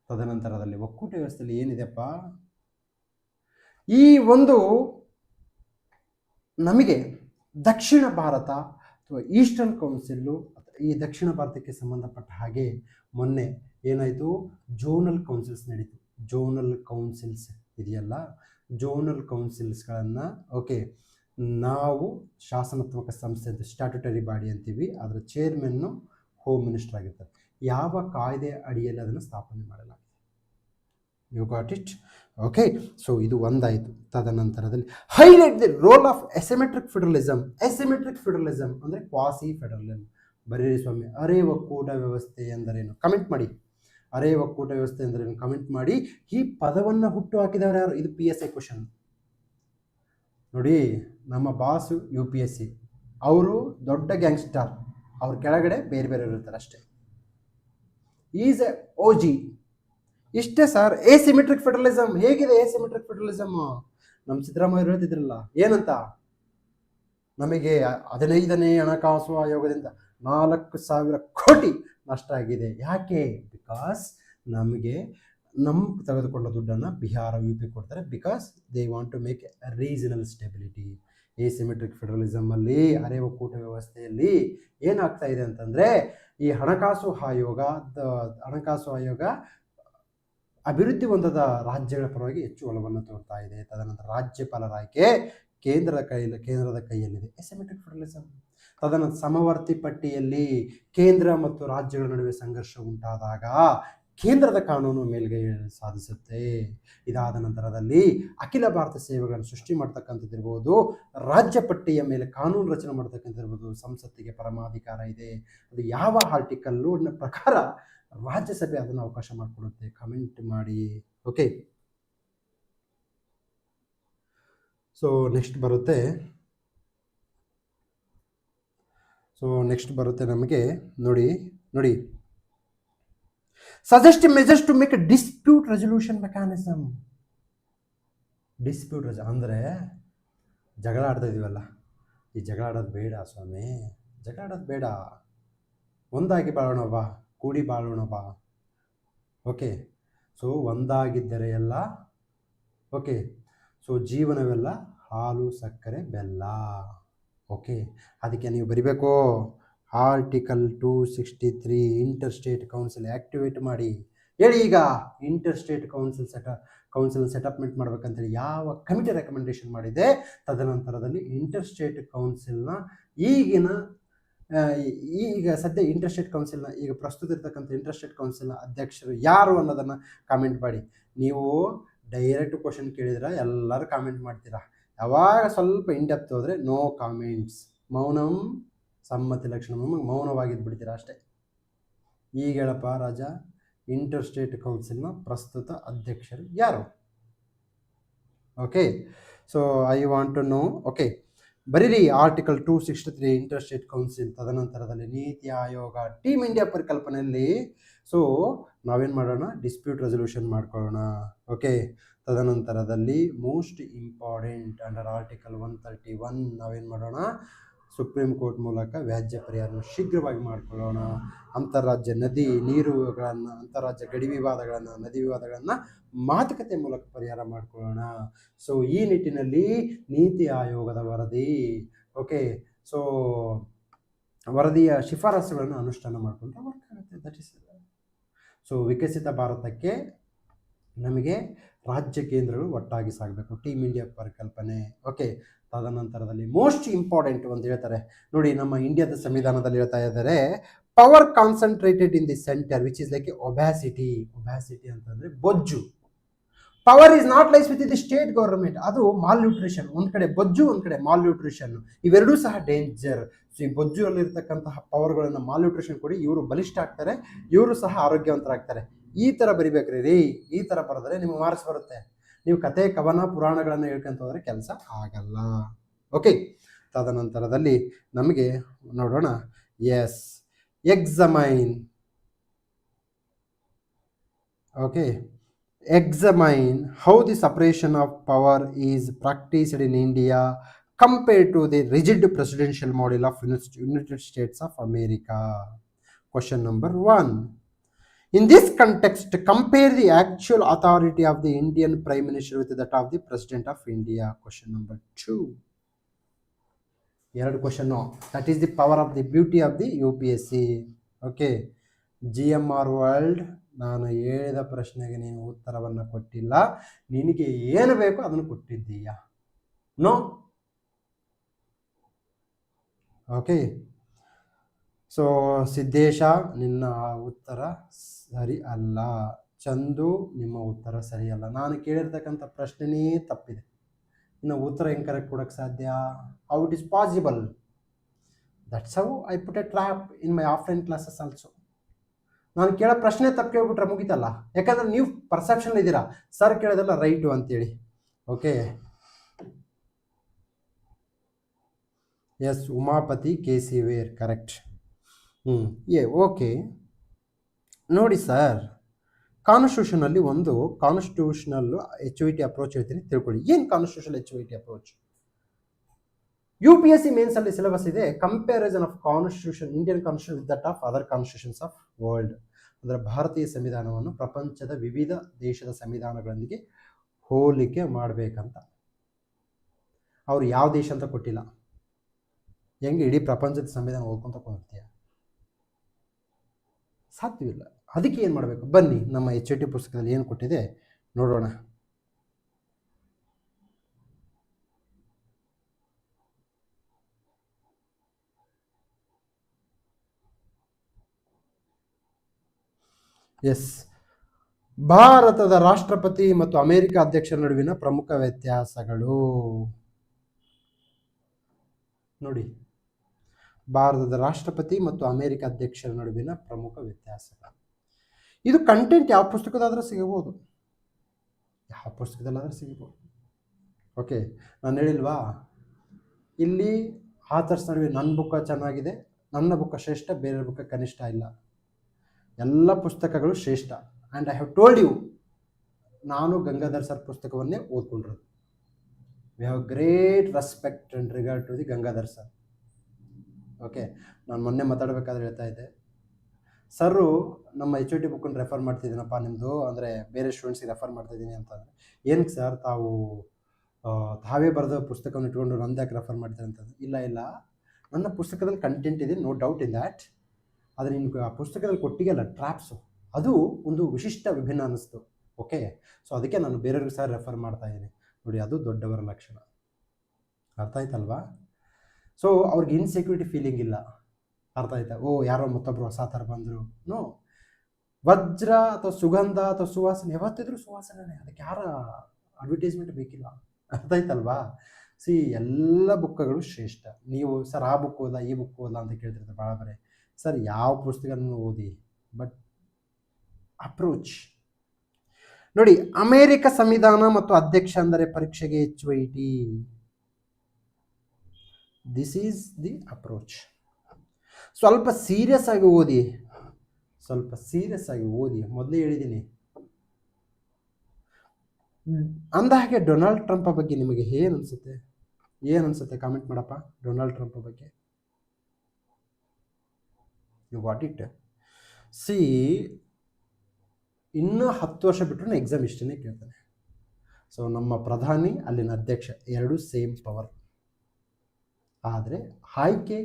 ತದನಂತರದಲ್ಲಿ ಒಕ್ಕೂಟ ವ್ಯವಸ್ಥೆಯಲ್ಲಿ ಏನಿದೆಪ್ಪ, ಈ ಒಂದು ನಮಗೆ ದಕ್ಷಿಣ ಭಾರತ ಅಥವಾ ಈಸ್ಟರ್ನ್ ಕೌನ್ಸಿಲ್ಲು, ಈ ದಕ್ಷಿಣ ಭಾರತಕ್ಕೆ ಸಂಬಂಧಪಟ್ಟ ಹಾಗೆ ಮೊನ್ನೆ ಏನಾಯಿತು, ಜೋನಲ್ ಕೌನ್ಸಿಲ್ಸ್ ನಡೀತು. ಜೋನಲ್ ಕೌನ್ಸಿಲ್ಸ್ ಇದೆಯಲ್ಲ, ಜೋನಲ್ ಕೌನ್ಸಿಲ್ಸ್ಗಳನ್ನು ಓಕೆ ನಾವು ಶಾಸನಾತ್ಮಕ ಸಂಸ್ಥೆ ಅಂತ ಸ್ಟ್ಯಾಟ್ಯುಟರಿ ಬಾಡಿ ಅಂತೀವಿ. ಅದರ ಚೇರ್ಮನ್ನು ಹೋಮ್ ಮಿನಿಸ್ಟರ್ ಆಗಿರ್ತಾರೆ. ಯಾವ ಕಾಯ್ದೆ ಅಡಿಯಲ್ಲಿ ಅದನ್ನು ಸ್ಥಾಪನೆ ಮಾಡಲಾಗಿದೆ? You got it? Okay, so ಇದು ಒಂದಾಯಿತು. ತದನಂತರದಲ್ಲಿ highlight the role of asymmetric federalism. Asymmetric federalism ಅಂದರೆ ಕ್ವಾಸಿ ಫೆಡರಲಿಸಮ್. ಬರೀರಿ ಸ್ವಾಮಿ. ಅರೆ ಒಕ್ಕೂಟ ವ್ಯವಸ್ಥೆ ಎಂದರೇನು? ಕಮೆಂಟ್ ಮಾಡಿ. ಅರೆ ಒಕ್ಕೂಟ ವ್ಯವಸ್ಥೆ ಎಂದರೇನು? ಕಮೆಂಟ್ ಮಾಡಿ. ಈ ಪದವನ್ನು ಹುಟ್ಟು ಹಾಕಿದವರು ಯಾರು? ಇದು PSI ಕ್ವಶನ್ ನೋಡಿ. ನಮ್ಮ ಬಾಸು UPSC, ಅವರು ದೊಡ್ಡ ಗ್ಯಾಂಗ್ಸ್ಟರ್, ಅವ್ರ ಕೆಳಗಡೆ ಬೇರೆ ಬೇರೆ ಇರ್ತಾರೆ ಅಷ್ಟೇ. Is A OG. ಇಷ್ಟೇ ಸರ್. ಎಸಿಮೆಟ್ರಿಕ್ ಫೆಡರಲಿಸಮ್ ಹೇಗಿದೆ? ಎಸಿಮೆಟ್ರಿಕ್ ಫೆಡರಲಿಸಮ್ ನಮ್ಮ ಸಿದ್ದರಾಮಯ್ಯ ಹೇಳ್ತಿದ್ರಲ್ಲ, ಏನಂತ? ನಮಗೆ 15ನೇ ಹಣಕಾಸು ಆಯೋಗದಿಂದ 4,000 ಕೋಟಿ ನಷ್ಟ ಆಗಿದೆ. ಯಾಕೆ? ಬಿಕಾಸ್ ನಮಗೆ ತೆಗೆದುಕೊಂಡ ದುಡ್ಡನ್ನು ಬಿಹಾರ UP ಕೊಡ್ತಾರೆ. Because they want to make regional stability. Asymmetric ಫೆಡರಲಿಸಮಲ್ಲಿ, ಅರೆ ಒಕ್ಕೂಟ ವ್ಯವಸ್ಥೆಯಲ್ಲಿ ಏನಾಗ್ತಾ ಇದೆ ಅಂತಂದರೆ, ಈ ಹಣಕಾಸು ಆಯೋಗ ಅಭಿವೃದ್ಧಿ ಹೊಂದದ ರಾಜ್ಯಗಳ ಪರವಾಗಿ ಹೆಚ್ಚು ಒಲವನ್ನು ತೋರ್ತಾ ಇದೆ. ತದನಂತರ ರಾಜ್ಯಪಾಲರ ಆಯ್ಕೆ ಕೇಂದ್ರದ ಕೈಯಲ್ಲಿದೆ. ಎಸಿಮೆಟ್ರಿಕ್ ಫೆಡರಲಿಸಮ್. ತದನಂತರ ಸಮವರ್ತಿ ಪಟ್ಟಿಯಲ್ಲಿ ಕೇಂದ್ರ ಮತ್ತು ರಾಜ್ಯಗಳ ನಡುವೆ ಸಂಘರ್ಷ ಉಂಟಾದಾಗ ಕೇಂದ್ರದ ಕಾನೂನು ಮೇಲ್ಗೈ ಸಾಧಿಸುತ್ತೆ. ಇದಾದ ನಂತರದಲ್ಲಿ ಅಖಿಲ ಭಾರತ ಸೇವೆಗಳನ್ನು ಸೃಷ್ಟಿ ಮಾಡ್ತಕ್ಕಂಥದ್ದಿರ್ಬೋದು, ರಾಜ್ಯ ಪಟ್ಟಿಯ ಮೇಲೆ ಕಾನೂನು ರಚನೆ ಮಾಡ್ತಕ್ಕಂಥದ್ದಿರ್ಬೋದು, ಸಂಸತ್ತಿಗೆ ಪರಮಾಧಿಕಾರ ಇದೆ. ಅದು ಯಾವ ಆರ್ಟಿಕಲ್ಲು ಪ್ರಕಾರ ರಾಜ್ಯಸಭೆ ಅದನ್ನು ಅವಕಾಶ ಮಾಡಿಕೊಡುತ್ತೆ? ಕಮೆಂಟ್ ಮಾಡಿ. ಓಕೆ, ಸೊ ನೆಕ್ಸ್ಟ್ ಬರುತ್ತೆ ನಮಗೆ ನೋಡಿ suggest measures to make a dispute resolution mechanism. ಅಂದರೆ ಜಗಳ ಆಡ್ತಾ ಇದೀವಲ್ಲ, ಈ ಜಗಳ ಆಡೋದು ಬೇಡ ಸ್ವಾಮಿ. ಜಗಳ ಆಡೋದು ಬೇಡ. ಒಂದಾಗಿ ಬಾಳೋಣ ಬಾ, ಕೂಡಿ ಬಾಳೋಣ ಬಾ. ಓಕೆ, ಸೊ ಒಂದಾಗಿದ್ದರೆ ಎಲ್ಲ ಓಕೆ. ಸೊ ಜೀವನವೆಲ್ಲ ಹಾಲು ಸಕ್ಕರೆ ಬೆಲ್ಲ. ಓಕೆ, ಅದಕ್ಕೆ ನೀವು ಬರಿಬೇಕು article 263 inter state council activate ಮಾಡಿ. ಹೇಳಿ ಈಗ, ಇಂಟರ್ ಸ್ಟೇಟ್ ಕೌನ್ಸಿಲ್ ಸೆಟಪ್ಮೆಂಟ್ ಮಾಡ್ಬೇಕಂತೇಳಿ ಯಾವ ಕಮಿಟಿ ರೆಕಮೆಂಡೇಶನ್ ಮಾಡಿದೆ? ತದನಂತರದಲ್ಲಿ ಇಂಟರ್ ಸ್ಟೇಟ್ ಕೌನ್ಸಿಲ್ನ ಈಗ ಸದ್ಯ ಇಂಟರ್ ಸ್ಟೇಟ್ ಕೌನ್ಸಿಲ್ನ ಈಗ ಪ್ರಸ್ತುತ ಇರ್ತಕ್ಕಂಥ ಇಂಟರ್ ಸ್ಟೇಟ್ ಕೌನ್ಸಿಲ್ನ ಅಧ್ಯಕ್ಷರು ಯಾರು ಅನ್ನೋದನ್ನು ಕಾಮೆಂಟ್ ಮಾಡಿ. ನೀವು ಡೈರೆಕ್ಟ್ ಕ್ವಶನ್ ಕೇಳಿದ್ರೆ ಎಲ್ಲರೂ ಕಾಮೆಂಟ್ ಮಾಡ್ತೀರಾ. ಯಾವಾಗ ಸ್ವಲ್ಪ ಇನ್ಡೆಪ್ತ್ ಹೋದರೆ ನೋ ಕಾಮೆಂಟ್ಸ್, ಮೌನಂ ಸಮ್ಮತಿ ಲಕ್ಷಣ, ಮೌನವಾಗಿದ್ದು ಬಿಡ್ತೀರಾ ಅಷ್ಟೇ. ಈಗ ಹೇಳಪ್ಪ ರಾಜ, ಇಂಟರ್ ಸ್ಟೇಟ್ ಕೌನ್ಸಿಲ್ನ ಪ್ರಸ್ತುತ ಅಧ್ಯಕ್ಷರು ಯಾರು? Okay, so I want to know. Okay, ಬರೀರಿ ಆರ್ಟಿಕಲ್ 263 ಇಂಟರ್ ಸ್ಟೇಟ್ ಕೌನ್ಸಿಲ್. ತದನಂತರದಲ್ಲಿ ನೀತಿ ಆಯೋಗ, ಟೀಮ್ ಇಂಡಿಯಾ ಪರಿಕಲ್ಪನೆಯಲ್ಲಿ ಸೊ ನಾವೇನು ಮಾಡೋಣ? ಡಿಸ್ಪ್ಯೂಟ್ ರೆಸಲ್ಯೂಷನ್ ಮಾಡ್ಕೊಳ್ಳೋಣ. ಓಕೆ, ತದನಂತರದಲ್ಲಿ ಮೋಸ್ಟ್ ಇಂಪಾರ್ಟೆಂಟ್ ಅಂಡರ್ ಆರ್ಟಿಕಲ್ 131 ನಾವೇನು ಮಾಡೋಣ? ಸುಪ್ರೀಂ ಕೋರ್ಟ್ ಮೂಲಕ ವ್ಯಾಜ್ಯ ಪರಿಹಾರವನ್ನು ಶೀಘ್ರವಾಗಿ ಮಾಡಿಕೊಳ್ಳೋಣ. ಅಂತಾರಾಜ್ಯ ಅಂತಾರಾಜ್ಯ ಗಡಿ ವಿವಾದಗಳನ್ನು, ನದಿ ವಿವಾದಗಳನ್ನು ಮಾತುಕತೆ ಮೂಲಕ ಪರಿಹಾರ ಮಾಡಿಕೊಳ್ಳೋಣ. ಸೊ ಈ ನಿಟ್ಟಿನಲ್ಲಿ ನೀತಿ ಆಯೋಗದ ವರದಿ, ಓಕೆ, ಸೊ ವರದಿಯ ಶಿಫಾರಸುಗಳನ್ನು ಅನುಷ್ಠಾನ ಮಾಡಿಕೊಂಡ್ರೆ ವರ್ಕ್ ಆಗುತ್ತೆ. ದಟ್ ಇಸ್ ಸೊ ವಿಕಸಿತ ಭಾರತಕ್ಕೆ ನಮಗೆ ರಾಜ್ಯ ಕೇಂದ್ರಗಳು ಒಟ್ಟಾಗಿ ಸಾಗಬೇಕು. ಟೀಮ್ ಇಂಡಿಯಾ ಪರಿಕಲ್ಪನೆ. ಓಕೆ, ತದನಂತರದಲ್ಲಿ ಮೋಸ್ಟ್ ಇಂಪಾರ್ಟೆಂಟ್ ಒಂದು ಹೇಳ್ತಾರೆ ನೋಡಿ, ನಮ್ಮ ಇಂಡಿಯಾದ ಸಂವಿಧಾನದಲ್ಲಿ ಹೇಳ್ತಾ ಇದ್ದಾರೆ, power concentrated in the centre which is like ಒಬ್ಯಾಸಿಟಿ. ಒಬ್ಯಾಸಿಟಿ ಅಂತಂದ್ರೆ ಬೊಜ್ಜು. Power is not lies with the state government. ಅದು ಮಾಲ್ ನ್ಯೂಟ್ರಿಷನ್. ಒಂದ್ ಕಡೆ ಬೊಜ್ಜು, ಒಂದ್ ಕಡೆ ಮಾಲ್ ನ್ಯೂಟ್ರಿಷನ್. ಇವೆರಡೂ ಸಹ ಡೇಂಜರ್. ಸೊ ಈ ಬೊಜ್ಜು ಅಲ್ಲಿರ್ತಕ್ಕಂತಹ ಪವರ್ಗಳನ್ನ ಮಾಲ್ ನ್ಯೂಟ್ರಿಷನ್ ಕೊಡಿ, ಇವರು ಬಲಿಷ್ಠ ಆಗ್ತಾರೆ, ಇವರು ಸಹ ಆರೋಗ್ಯವಂತರಾಗ್ತಾರೆ. ಈ ತರ ಬರಿಬೇಕ್ರಿ ರೀ. ಈ ತರ ಬರೆದ್ರೆ ನಿಮ್ಗೆ ಮಾರ್ಕ್ಸ್ ಬರುತ್ತೆ. ನೀವು ಕತೆ ಕವನ ಪುರಾಣಗಳನ್ನ ಹೇಳ್ಕೊಂತ ಹೋದ್ರೆ ಕೆಲಸ ಆಗಲ್ಲ. ಓಕೆ, ತದನಂತರದಲ್ಲಿ ನಮಗೆ ನೋಡೋಣ. Yes, examine. Okay, examine how the separation of power is practiced in India compared to the rigid presidential model of United States of America. Question number 1. In this context, compare the actual authority of the Indian Prime Minister with that of the President of India. Question number 2. Third question, that is the power of the beauty of the UPSC. Okay, GMR World, ನಾನು ಹೇಳಿದ ಪ್ರಶ್ನೆಗೆ ನೀನು ಉತ್ತರವನ್ನು ಕೊಟ್ಟಿಲ್ಲ. ನಿನಗೆ ಏನು ಬೇಕೋ ಅದನ್ನು ಕೊಟ್ಟಿದ್ದೀಯಾ? ನೋ. ಓಕೆ, ಸೊ ಸಿದ್ದೇಶ, ನಿನ್ನ ಉತ್ತರ ಸರಿ ಅಲ್ಲ. ಚಂದು, ನಿಮ್ಮ ಉತ್ತರ ಸರಿಯಲ್ಲ. ನಾನು ಕೇಳಿರ್ತಕ್ಕಂಥ ಪ್ರಶ್ನೆನೇ ತಪ್ಪಿದೆ. ಇನ್ನು ಉತ್ತರ ಹೆಂಗೆ ಕರೆಕ್ಟ್ ಕೊಡೋಕ್ಕೆ ಸಾಧ್ಯ? How it is possible? That's how I put a trap in my offline classes also. ನಾನು ಕೇಳೋ ಪ್ರಶ್ನೆ ತಪ್ಪು ಕೇಳ್ಬಿಟ್ರೆ ಮುಗಿತಲ್ಲ. ಯಾಕಂದ್ರೆ ನೀವು ಪರ್ಸೆಪ್ಷನ್ ಇದ್ದೀರಾ, ಸರ್ ಕೇಳೋದಲ್ಲ ರೈಟು ಅಂತೇಳಿ. Okay, yes, Umapathi KC Wheare, correct. Okay, ನೋಡಿ ಸರ್, ಕಾನ್ಸ್ಟಿಟ್ಯೂಷನಲ್ಲಿ ಒಂದು ಕಾನ್ಸ್ಟಿಟ್ಯೂಷನಲ್ HOT ಅಪ್ರೋಚ್ ಹೇಳ್ತೀನಿ, ತಿಳ್ಕೊಳ್ಳಿ. ಏನು constitutional HOT approach? UPSC mains ಅಲ್ಲಿ ಸಿಲೆಬಸ್ ಇದೆ, comparison of constitution, Indian constitution with that of other constitutions of world. ಅಂದರೆ ಭಾರತೀಯ ಸಂವಿಧಾನವನ್ನು ಪ್ರಪಂಚದ ವಿವಿಧ ದೇಶದ ಸಂವಿಧಾನಗಳೊಂದಿಗೆ ಹೋಲಿಕೆ ಮಾಡಬೇಕಂತ. ಅವ್ರು ಯಾವ ದೇಶ ಅಂತ ಕೊಟ್ಟಿಲ್ಲ. ಹೆಂಗೆ ಇಡೀ ಪ್ರಪಂಚದ ಸಂವಿಧಾನ ಓದ್ಕೊಂತ ಕೊಡ್ತೀಯ? ಸಾಧ್ಯವಿಲ್ಲ. ಅದಕ್ಕೆ ಏನು ಮಾಡಬೇಕು? ಬನ್ನಿ, ನಮ್ಮ HOT ಪುಸ್ತಕದಲ್ಲಿ ಏನು ಕೊಟ್ಟಿದೆ ನೋಡೋಣ. ಎಸ್, ಭಾರತದ ರಾಷ್ಟ್ರಪತಿ ಮತ್ತು ಅಮೆರಿಕ ಅಧ್ಯಕ್ಷರ ನಡುವಿನ ಪ್ರಮುಖ ವ್ಯತ್ಯಾಸಗಳು ನೋಡಿ. ಭಾರತದ ರಾಷ್ಟ್ರಪತಿ ಮತ್ತು ಅಮೆರಿಕ ಅಧ್ಯಕ್ಷರ ನಡುವಿನ ಪ್ರಮುಖ ವ್ಯತ್ಯಾಸಗಳು. ಇದು ಕಂಟೆಂಟ್ ಯಾವ ಪುಸ್ತಕದಾದ್ರೂ ಸಿಗಬಹುದು, ಯಾವ ಪುಸ್ತಕದಲ್ಲಾದ್ರೂ ಸಿಗಬಹುದು. ಓಕೆ, ನಾನು ಹೇಳಿಲ್ವಾ ಇಲ್ಲಿ ಆಥರ್ಸ್ ನಡುವೆ ನನ್ನ ಬುಕ್ಕ ಚೆನ್ನಾಗಿದೆ, ನನ್ನ ಬುಕ್ಕ ಶ್ರೇಷ್ಠ, ಬೇರೆ ಬುಕ್ಕ ಕನಿಷ್ಠ ಇಲ್ಲ. ಎಲ್ಲ ಪುಸ್ತಕಗಳು ಶ್ರೇಷ್ಠ. And I have told you, ನಾನು ಗಂಗಾಧರ್ ಸರ್ ಪುಸ್ತಕವನ್ನೇ ಓದ್ಕೊಂಡಿರೋದು. We have great respect and regard to the Gangadhar sir. Okay, ನಾನು ಮೊನ್ನೆ ಮಾತಾಡಬೇಕಾದ್ರೆ ಹೇಳ್ತಾ ಇದ್ದೆ, ಸರು ನಮ್ಮ HOT ಬುಕ್ಕನ್ನು ರೆಫರ್ ಮಾಡ್ತಿದ್ದೀನಪ್ಪ ನಿಮ್ಮದು, ಅಂದರೆ ಬೇರೆ ಸ್ಟೂಡೆಂಟ್ಸಿಗೆ ರೆಫರ್ ಮಾಡ್ತಾಯಿದ್ದೀನಿ ಅಂತಂದರೆ, ಏನಕ್ಕೆ ಸರ್ ತಾವೇ ಬರೆದ ಪುಸ್ತಕವನ್ನು ಇಟ್ಕೊಂಡು ನಂದ್ಯಾಕೆ ರೆಫರ್ ಮಾಡ್ತಾರೆ ಅಂತಂದ್ರೆ, ಇಲ್ಲ ನನ್ನ ಪುಸ್ತಕದಲ್ಲಿ ಕಂಟೆಂಟ್ ಇದೆ, ನೋ ಡೌಟ್ ಇನ್ ದ್ಯಾಟ್. ಆದರೆ ನಿಮ್ಗೆ ಆ ಪುಸ್ತಕದಲ್ಲಿ ಕೊಟ್ಟಿಗೆಲ್ಲ ಟ್ರ್ಯಾಪ್ಸು, ಅದು ಒಂದು ವಿಶಿಷ್ಟ ವಿಭಿನ್ನ ಅನ್ನಿಸ್ತು. ಓಕೆ, ಸೊ ಅದಕ್ಕೆ ನಾನು ಬೇರೆಯವ್ರಿಗೆ ಸಹ ರೆಫರ್ ಮಾಡ್ತಾ ಇದ್ದೀನಿ. ನೋಡಿ, ಅದು ದೊಡ್ಡವರ ಲಕ್ಷಣ. ಅರ್ಥ ಆಯ್ತಲ್ವಾ? ಸೊ ಅವ್ರಿಗೆ ಇನ್ಸೆಕ್ಯೂರಿಟಿ ಫೀಲಿಂಗ್ ಇಲ್ಲ. ಅರ್ಥ ಆಯ್ತಾ? ಯಾರೋ ಮತ್ತೊಬ್ಬರು ಹೊಸ ಥರ ಬಂದರು. ನೋ, ವಜ್ರ ಅಥವಾ ಸುಗಂಧ ಅಥವಾ ಸುವಾಸನೆ ಯಾವತ್ತಿದ್ರೂ ಸುವಾಸನೆ, ಅದಕ್ಕೆ ಯಾರ ಅಡ್ವರ್ಟೈಸ್ಮೆಂಟ್ ಬೇಕಿಲ್ಲ. ಅರ್ಥ ಆಯ್ತಲ್ವಾ? ಎಲ್ಲ ಬುಕ್ಗಳು ಶ್ರೇಷ್ಠ. ನೀವು ಸರ್ ಆ ಬುಕ್ ಓದಲ್ಲ, ಈ ಬುಕ್ ಓದಲ್ಲ ಅಂತ ಕೇಳ್ತಿರ್ತಾರೆ ಭಾಳ ಬರೀ. ಸರ್ ಯಾವ ಪುಸ್ತಕವನ್ನು ಓದಿ, ಬಟ್ ಅಪ್ರೋಚ್ ನೋಡಿ. ಅಮೆರಿಕ ಸಂವಿಧಾನ ಮತ್ತು ಅಧ್ಯಕ್ಷ ಅಂದರೆ ಪರೀಕ್ಷೆಗೆ HOT. This is the approach. ಸ್ವಲ್ಪ ಸೀರಿಯಸ್ ಆಗಿ ಓದಿ, ಮೊದಲೇ ಹೇಳಿದ್ದೀನಿ. ಅಂದಹಾಗೆ ಡೊನಾಲ್ಡ್ ಟ್ರಂಪ್ ಬಗ್ಗೆ ನಿಮಗೆ ಏನು ಅನ್ಸುತ್ತೆ ಕಾಮೆಂಟ್ ಮಾಡಪ್ಪ. ಡೊನಾಲ್ಡ್ ಟ್ರಂಪ್ ಬಗ್ಗೆ ಯು ವಾಟ್ ಇಟ್. ಇನ್ನೂ 10 ವರ್ಷ ಬಿಟ್ಟರು ಎಕ್ಸಾಮ್ ಇಷ್ಟೇ ಕೇಳ್ತಾನೆ. ಸೊ ನಮ್ಮ ಪ್ರಧಾನಿ, ಅಲ್ಲಿನ ಅಧ್ಯಕ್ಷ, ಎರಡೂ ಸೇಮ್ ಪವರ್. ಆದರೆ ಆಯ್ಕೆ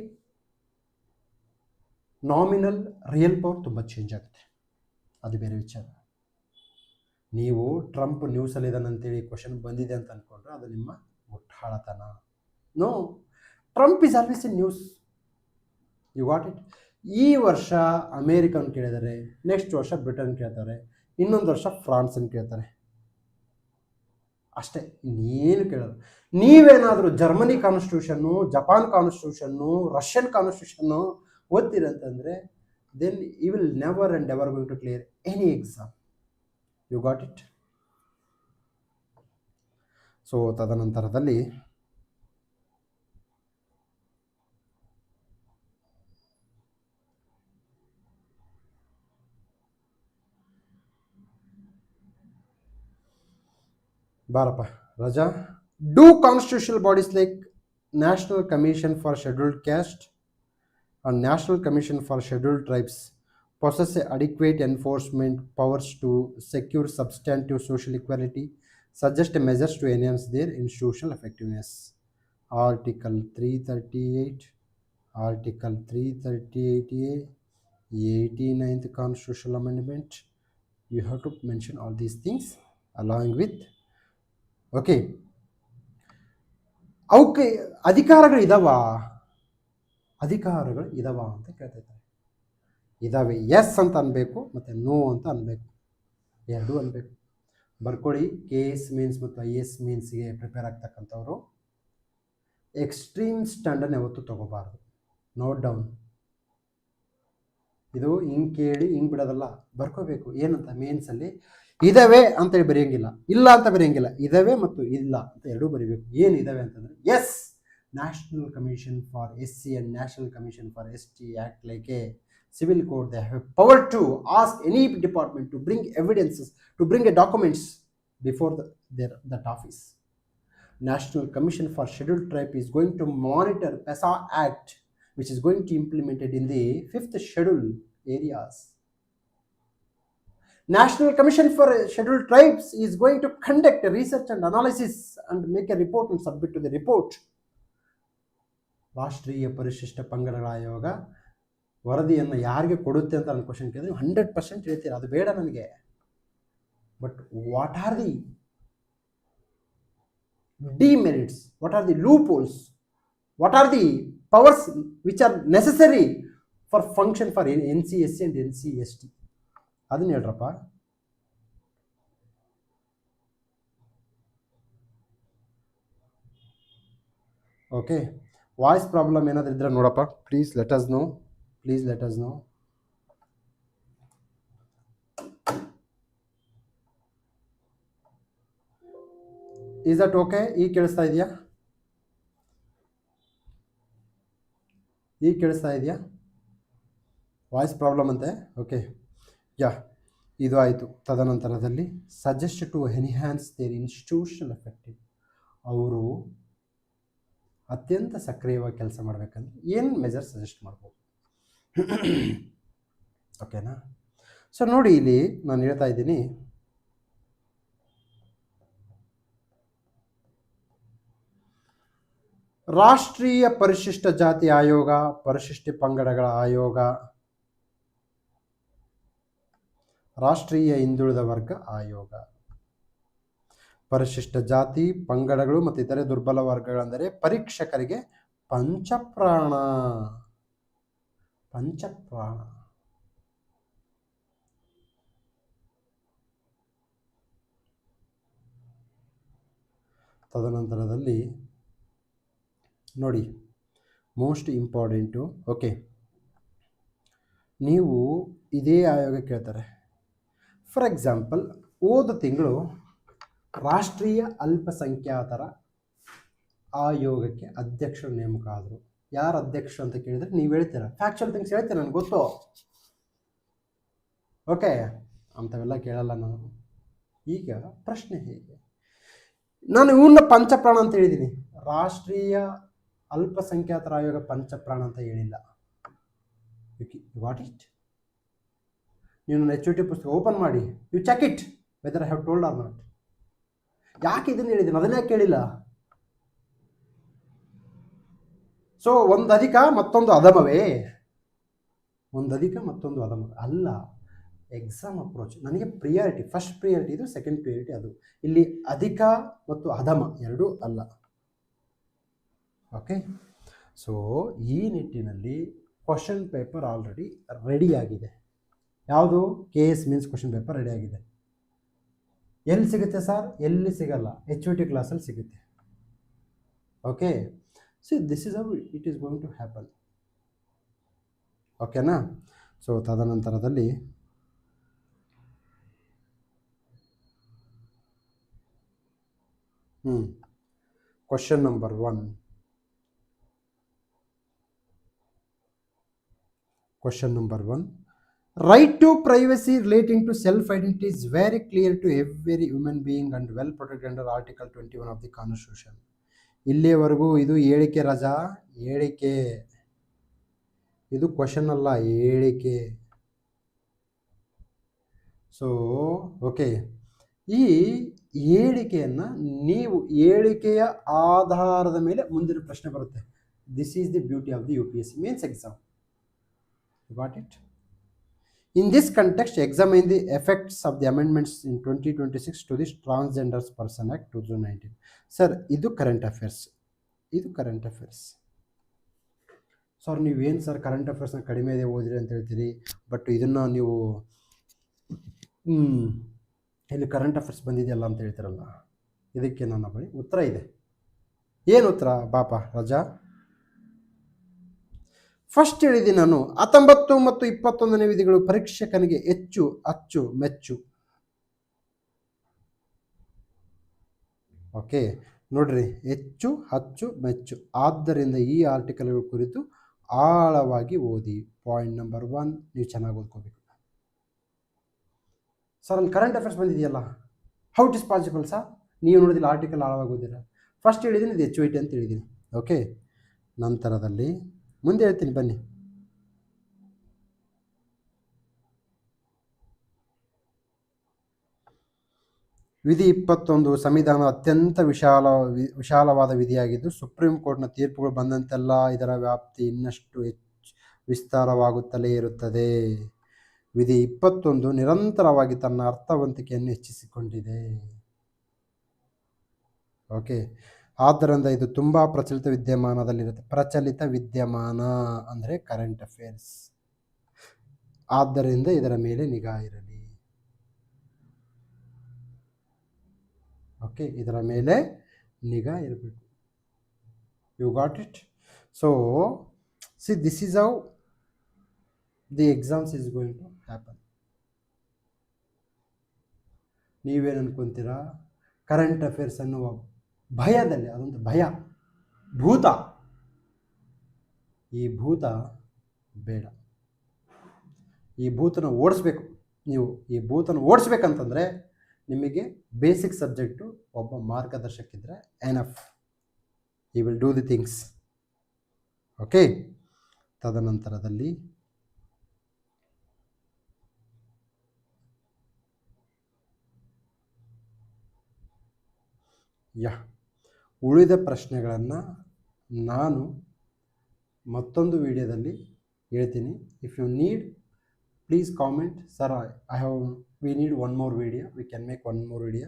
ನಾಮಿನಲ್, ರಿಯಲ್ ಪವರ್ ತುಂಬ ಚೇಂಜ್ ಆಗುತ್ತೆ. ಅದು ಬೇರೆ ವಿಚಾರ. ನೀವು ಟ್ರಂಪ್ ನ್ಯೂಸಲ್ಲಿದ್ದಾನಂತೇಳಿ ಕ್ವಶನ್ ಬಂದಿದೆ ಅಂತ ಅಂದ್ಕೊಂಡ್ರೆ ಅದು ನಿಮ್ಮ ಮುಟ್ಟಾಳತನ. No, Trump is always in news. You got it. ಈ ವರ್ಷ ಅಮೇರಿಕನ್ ಕೇಳಿದ್ದಾರೆ, ನೆಕ್ಸ್ಟ್ ವರ್ಷ ಬ್ರಿಟನ್ ಕೇಳ್ತಾರೆ, ಇನ್ನೊಂದು ವರ್ಷ ಫ್ರಾನ್ಸನ್ನು ಕೇಳ್ತಾರೆ, ಅಷ್ಟೇ, ಇನ್ನೇನು ಕೇಳೋದು. ನೀವೇನಾದರೂ Germany constitution, Japan constitution, Russian constitution ಓದ್ತೀರಂತಂದರೆ then you will never and ever going to clear any exam. You got it. So ತದನಂತರದಲ್ಲಿ ಬಾರಪ್ಪ ರಜಾ. Do constitutional bodies like national commission for scheduled caste and National Commission for Scheduled Tribes possess adequate enforcement powers to secure substantive social equality, suggest measures to enhance their institutional effectiveness. Article 338, Article 338A, 89th Constitutional Amendment. You have to mention all these things along with, okay, ಅವಕ್ಕೆ ಅಧಿಕಾರಗಳು ಇದಾವ ಅಂತ ಕೇಳ್ತಿದ್ದಾರೆ. ಇದಾವೆ, S ಅಂತ ಅನ್ಬೇಕು ಮತ್ತು no ಅಂತ ಅನ್ಬೇಕು, ಎರಡೂ ಅನ್ಬೇಕು. ಬರ್ಕೊಳ್ಳಿ. KS ಮೀನ್ಸ್ ಮತ್ತು IS ಮೀನ್ಸ್ಗೆ ಪ್ರಿಪೇರ್ ಆಗ್ತಕ್ಕಂಥವ್ರು ಎಕ್ಸ್ಟ್ರೀಮ್ ಸ್ಟ್ಯಾಂಡರ್ಡ್ ಯಾವತ್ತೂ ತಗೋಬಾರ್ದು. Note down. ಇದು ಹಿಂಗೆ ಕೇಳಿ ಹಿಂಗೆ ಬಿಡೋದಲ್ಲ, ಬರ್ಕೋಬೇಕು. ಏನಂತ ಮೇನ್ಸಲ್ಲಿ ಇದಾವೆ ಅಂತೇಳಿ ಬರೆಯೋಂಗಿಲ್ಲ, ಇಲ್ಲ ಅಂತ ಬರೆಯೋಂಗಿಲ್ಲ, ಇದಾವೆ ಮತ್ತು ಇಲ್ಲ ಅಂತ ಎರಡೂ ಬರೀಬೇಕು. ಏನು ಇದಾವೆ ಅಂತಂದರೆ, S, National Commission for SC and National Commission for ST act like a civil court. They have power to ask any department to bring evidences, to bring a documents before that office. National Commission for Scheduled Tribe is going to monitor PESA Act, which is going to be implemented in the 5th schedule areas. National Commission for Scheduled Tribes is going to conduct a research and analysis and make a report and submit to the report. ರಾಷ್ಟ್ರೀಯ ಪರಿಶಿಷ್ಟ ಪಂಗಡಗಳ ಆಯೋಗ ವರದಿಯನ್ನು ಯಾರಿಗೆ ಕೊಡುತ್ತೆ ಅಂತ ನನ್ನ question ಕೇಳಿದ್ರೆ 100% ಹೇಳ್ತೀರ, ಅದು ಬೇಡ ನನಗೆ. But what are the demerits, what are the loopholes, what are the powers which are necessary for function for NCSC and NCST, ಅದನ್ನ ಹೇಳ್ರಪ್ಪ. ಓಕೆ, ವಾಯ್ಸ್ ಪ್ರಾಬ್ಲಮ್ ಏನಾದರೂ ಇದ್ರೆ ನೋಡಪ್ಪ, please let us know, please let us know. Is that okay? ಈಗ ಕೇಳಿಸ್ತಾ ಇದೆಯಾ? ಈಗ ಕೇಳಿಸ್ತಾ ಇದೆಯಾ? ವಾಯ್ಸ್ ಪ್ರಾಬ್ಲಮ್ ಅಂತೆ. ಓಕೆ, ಯಾ, ಇದು ಆಯಿತು. ತದನಂತರದಲ್ಲಿ suggest to enhance their institutional effective. ಅವರು ಅತ್ಯಂತ ಸಕ್ರಿಯವಾಗಿ ಕೆಲಸ ಮಾಡಬೇಕಂದ್ರೆ ಏನು ಮೆಜರ್ ಸಜೆಸ್ಟ್ ಮಾಡ್ಬೋದು? ಓಕೆನಾ? ಸೊ ನೋಡಿ, ಇಲ್ಲಿ ನಾನು ಹೇಳ್ತಾ ಇದ್ದೀನಿ, ರಾಷ್ಟ್ರೀಯ ಪರಿಶಿಷ್ಟ ಜಾತಿ ಆಯೋಗ, ಪರಿಶಿಷ್ಟ ಪಂಗಡಗಳ ಆಯೋಗ, ರಾಷ್ಟ್ರೀಯ ಹಿಂದುಳಿದ ವರ್ಗ ಆಯೋಗ, ಪರಿಶಿಷ್ಟ ಜಾತಿ, ಪಂಗಡಗಳು ಮತ್ತು ಇತರೆ ದುರ್ಬಲ ವರ್ಗಗಳೆಂದರೆ ಪರೀಕ್ಷಕರಿಗೆ ಪಂಚಪ್ರಾಣ. ತದನಂತರದಲ್ಲಿ ನೋಡಿ, ಮೋಸ್ಟ್ ಇಂಪಾರ್ಟೆಂಟು. ಓಕೆ, ನೀವು ಇದೇ ಆಯೋಗ ಕೇಳ್ತಾರೆ. ಫಾರ್ ಎಕ್ಸಾಂಪಲ್, ಹೋದ ತಿಂಗಳು ರಾಷ್ಟ್ರೀಯ ಅಲ್ಪಸಂಖ್ಯಾತರ ಆಯೋಗಕ್ಕೆ ಅಧ್ಯಕ್ಷರು ನೇಮಕ ಆದರು. ಯಾರು ಅಧ್ಯಕ್ಷರು ಅಂತ ಕೇಳಿದರೆ ನೀವು ಹೇಳ್ತೀರ, ಫ್ಯಾಕ್ಚುಯಲ್ ಥಿಂಗ್ಸ್ ಹೇಳ್ತೀರ, ನನಗೆ ಗೊತ್ತು. ಓಕೆ, ಅಂಥವೆಲ್ಲ ಕೇಳಲ್ಲ ನಾನು. ಈಗ ಪ್ರಶ್ನೆ ಹೇಗೆ? ನಾನು ಇವನ್ನ ಪಂಚಪ್ರಾಣ ಅಂತ ಹೇಳಿದ್ದೀನಿ, ರಾಷ್ಟ್ರೀಯ ಅಲ್ಪಸಂಖ್ಯಾತರ ಆಯೋಗ ಪಂಚಪ್ರಾಣ ಅಂತ ಹೇಳಿಲ್ಲ. What it? ನೀವು ನನ್ನ HOT ಪುಸ್ತಕ ಓಪನ್ ಮಾಡಿ, you check it whether I have told or not. ಯಾಕೆ ಇದನ್ನು ಹೇಳಿದ್ದೀನಿ, ಅದನ್ನೇ ಕೇಳಿಲ್ಲ. ಸೊ ಒಂದು ಅಧಿಕ ಮತ್ತೊಂದು ಅಧಮವೇ? ಒಂದು ಅಧಿಕ ಮತ್ತೊಂದು ಅಧಮ ಅಲ್ಲ. ಎಕ್ಸಾಮ್ ಅಪ್ರೋಚ್ ನನಗೆ ಪ್ರಿಯಾರಿಟಿ, ಫಸ್ಟ್ ಪ್ರಿಯಾರಿಟಿ ಇದು, ಸೆಕೆಂಡ್ ಪ್ರಿಯಾರಿಟಿ ಅದು. ಇಲ್ಲಿ ಅಧಿಕ ಮತ್ತು ಅಧಮ ಎರಡೂ ಅಲ್ಲ. ಓಕೆ. ಸೊ ಈ ನಿಟ್ಟಿನಲ್ಲಿ ಕ್ವಶನ್ ಪೇಪರ್ ಆಲ್ರೆಡಿ ರೆಡಿಯಾಗಿದೆ. ಯಾವುದು? KS ಮೀನ್ಸ್ ಕ್ವಶನ್ ಪೇಪರ್ ರೆಡಿಯಾಗಿದೆ. ಎಲ್ಲಿ ಸಿಗುತ್ತೆ ಸರ್? ಎಲ್ಲಿ ಸಿಗಲ್ಲ, HOT ಕ್ಲಾಸಲ್ಲಿ ಸಿಗುತ್ತೆ. Okay. So this is how it is going to happen. ಓಕೆನಾ? ಸೊ ತದನಂತರದಲ್ಲಿ question number 1. Question number 1. Right to privacy relating to self-identity is very clear to every human being and well protected under Article 21 of the Constitution. ಇಲ್ಲಿಯವರೆಗೂ ಇದು ಹೇಳಿಕೆ ರಜಾ, ಹೇಳಿಕೆ. ಇದು question ಅಲ್ಲ, ಹೇಳಿಕೆ. ಸೊ ಓಕೆ, ಈ ಹೇಳಿಕೆಯನ್ನು ನೀವು ಹೇಳಿಕೆಯ ಆಧಾರದ ಮೇಲೆ ಮುಂದಿನ ಪ್ರಶ್ನೆ ಬರುತ್ತೆ. This is the beauty of the UPSC mains exam. Got it? In this context, examine the effects of the amendments in 2026 to the Transgender Person Act 2019. Sir, ಇದು ಕರೆಂಟ್ ಅಫೇರ್ಸ್. ಸರ್, ನೀವೇನು ಸರ್ ಕರೆಂಟ್ ಅಫೇರ್ಸ್ನ ಕಡಿಮೆ ಇದೆ ಓದಿರಿ ಅಂತ ಹೇಳ್ತೀರಿ, but ಇದನ್ನು ನೀವು ಇಲ್ಲಿ ಕರೆಂಟ್ ಅಫೇರ್ಸ್ ಬಂದಿದೆಯಲ್ಲ ಅಂತ ಹೇಳ್ತೀರಲ್ಲ, ಇದಕ್ಕೆ ನನ್ನ ಬಳಿ ಉತ್ತರ ಇದೆ. ಏನು ಉತ್ತರ ಬಾಪ ರಜಾ? ಫಸ್ಟ್ ಹೇಳಿದ್ದೀನಿ ನಾನು, 19 ಮತ್ತು 21ನೇ ವಿಧಿಗಳು ಪರೀಕ್ಷಕನಿಗೆ ಹೆಚ್ಚು ಅಚ್ಚುಮೆಚ್ಚು. ಓಕೆ ನೋಡ್ರಿ, ಹೆಚ್ಚು ಅಚ್ಚುಮೆಚ್ಚು. ಆದ್ದರಿಂದ ಈ ಆರ್ಟಿಕಲ್ಗಳ ಕುರಿತು ಆಳವಾಗಿ ಓದಿ. ಪಾಯಿಂಟ್ ನಂಬರ್ 1, ನೀವು ಚೆನ್ನಾಗಿ ಓದ್ಕೋಬೇಕು. ಸರ್, ಅಲ್ಲಿ ಕರೆಂಟ್ ಅಫೇರ್ಸ್ ಬಂದಿದೆಯಲ್ಲ, how it is possible sir? ನೀವು ನೋಡಿದಿಲ್ಲ, ಆರ್ಟಿಕಲ್ ಆಳವಾಗಿ ಓದಿಲ್ಲ. ಫಸ್ಟ್ ಹೇಳಿದ್ದೀನಿ ಇದು HOT ಅಂತ ಹೇಳಿದ್ದೀನಿ. ಓಕೆ, ನಂತರದಲ್ಲಿ ಮುಂದೆ ಹೇಳ್ತೀನಿ ಬನ್ನಿ. ವಿಧಿ 21 ಸಂವಿಧಾನ ಅತ್ಯಂತ ವಿಶಾಲವಾದ ವಿಧಿಯಾಗಿದ್ದು, ಸುಪ್ರೀಂ ಕೋರ್ಟ್ನ ತೀರ್ಪುಗಳು ಬಂದಂತೆಲ್ಲ ಇದರ ವ್ಯಾಪ್ತಿ ಇನ್ನಷ್ಟು ವಿಸ್ತಾರವಾಗುತ್ತಲೇ ಇರುತ್ತದೆ. ವಿಧಿ 21 ನಿರಂತರವಾಗಿ ತನ್ನ ಅರ್ಥವಂತಿಕೆಯನ್ನು ಹೆಚ್ಚಿಸಿಕೊಂಡಿದೆ. ಓಕೆ, ಆದ್ದರಿಂದ ಇದು ತುಂಬ ಪ್ರಚಲಿತ ವಿದ್ಯಮಾನದಲ್ಲಿರುತ್ತೆ. ಪ್ರಚಲಿತ ವಿದ್ಯಮಾನ ಅಂದರೆ ಕರೆಂಟ್ ಅಫೇರ್ಸ್. ಆದ್ದರಿಂದ ಇದರ ಮೇಲೆ ನಿಗಾ ಇರಲಿ. ಓಕೆ, ಇದರ ಮೇಲೆ ನಿಗಾ ಇರಬೇಕು. You got it? So see, this is how the exams is going to happen. ನೀವೇನು ಅನ್ಕೊಂತೀರಾ? ಕರೆಂಟ್ ಅಫೇರ್ಸ್ ಅನ್ನುವ ಭಯದಲ್ಲಿ, ಅದೊಂದು ಭಯ, ಭೂತ. ಈ ಭೂತ ಬೇಡ. ಈ ಭೂತನ ಓಡಿಸ್ಬೇಕು. ನೀವು ಈ ಭೂತನ ಓಡಿಸ್ಬೇಕಂತಂದರೆ ನಿಮಗೆ ಬೇಸಿಕ್ ಸಬ್ಜೆಕ್ಟು ಒಬ್ಬ ಮಾರ್ಗದರ್ಶಕಿದ್ರೆ enough. He will do the things. Okay, ತದನಂತರದಲ್ಲಿ ಉಳಿದ ಪ್ರಶ್ನೆಗಳನ್ನು ನಾನು ಮತ್ತೊಂದು ವಿಡಿಯೋದಲ್ಲಿ ಹೇಳ್ತೀನಿ. If you need, please comment. Sir, we need one more video. We can make one more video.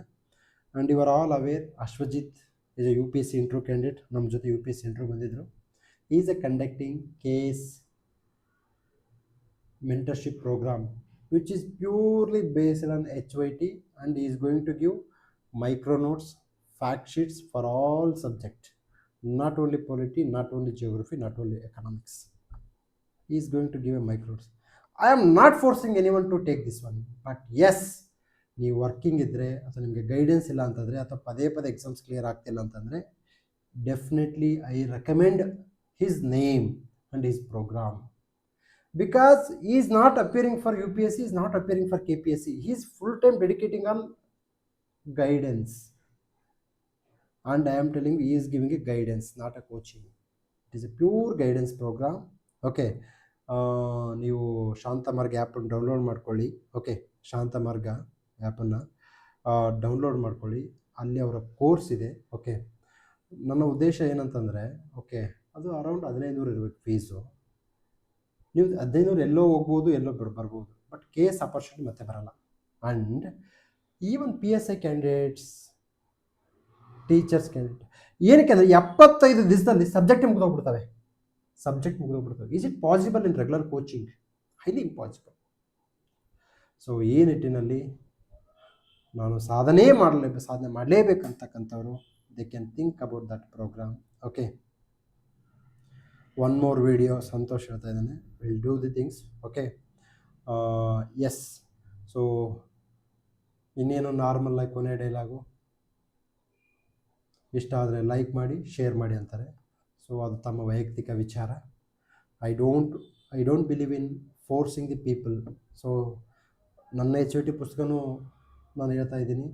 And you are all aware, Ashwajit is a UPSC interview candidate. ನಮ್ಮ ಜೊತೆ UPSC interview ಬಂದಿದ್ರು. He is conducting KS mentorship program, which is purely based on HYT, and he is going to give micro notes, fact sheets for all subjects, not only polity, not only geography, not only economics. He is going to give a micro notes. I am not forcing anyone to take this one, but yes, ನೀವು working ಇದ್ದರೆ ಅಥವಾ ನಿಮಗೆ guidance ಇಲ್ಲ ಅಂತಂದರೆ ಅಥವಾ ಪದೇ exams clear ಆಗ್ತಿಲ್ಲ ಅಂತಂದರೆ definitely I recommend his name and his program, because he is not appearing for UPSC, he is not appearing for KPSC. He is full time dedicating on guidance, and I am telling you, he is giving a guidance, not a coaching. It is a pure guidance program. Okay, ನೀವು ಶಾಂತಮಾರ್ಗ ಆ್ಯಪನ್ನು download ಮಾಡ್ಕೊಳ್ಳಿ. Okay, ಶಾಂತಮಾರ್ಗ ಆ್ಯಪನ್ನು download ಮಾಡ್ಕೊಳ್ಳಿ. ಅಲ್ಲಿ ಅವರ course ಇದೆ. Okay, ನನ್ನ ಉದ್ದೇಶ ಏನಂತಂದರೆ, ಓಕೆ, ಅದು ಅರೌಂಡ್ 1500 ಇರಬೇಕು ಫೀಸು. ನೀವು 1500 ಎಲ್ಲೋ ಹೋಗ್ಬೋದು, ಎಲ್ಲೋ ಬರ್ಬೋದು, ಬಟ್ KS ಆಪರ್ಚುನಿಟಿ ಮತ್ತೆ ಬರಲ್ಲ. And even PSI candidates, teachers candidate, ಏನಕ್ಕೆ ಅಂದರೆ 75 ದಿವಸದಲ್ಲಿ ಸಬ್ಜೆಕ್ಟ್ ಮುಗಿದೋಗ್ಬಿಡ್ತವೆ. Is it possible in regular coaching? Highly impossible. So ಈ ನಿಟ್ಟಿನಲ್ಲಿ ನಾನು ಸಾಧನೆ ಮಾಡಲೇಬೇಕಂತಕ್ಕಂಥವ್ರು they can think about that programme. Okay, one more video Santosh ಹೇಳ್ತಾ ಇದ್ದಾನೆ, will do the things. Okay, yes. So ಇನ್ನೇನು ನಾರ್ಮಲ್ ಆಗಿ ಕೊನೆ ಡೈಲಾಗು, ಇಷ್ಟ ಆದರೆ ಲೈಕ್ ಮಾಡಿ, ಶೇರ್ ಮಾಡಿ ಅಂತಾರೆ. ಸೊ ಅದು ತಮ್ಮ ವೈಯಕ್ತಿಕ ವಿಚಾರ. I don't believe in forcing the people. So ನನ್ನ HOT ಪುಸ್ತಕನೂ ನಾನು ಹೇಳ್ತಾ ಇದ್ದೀನಿ,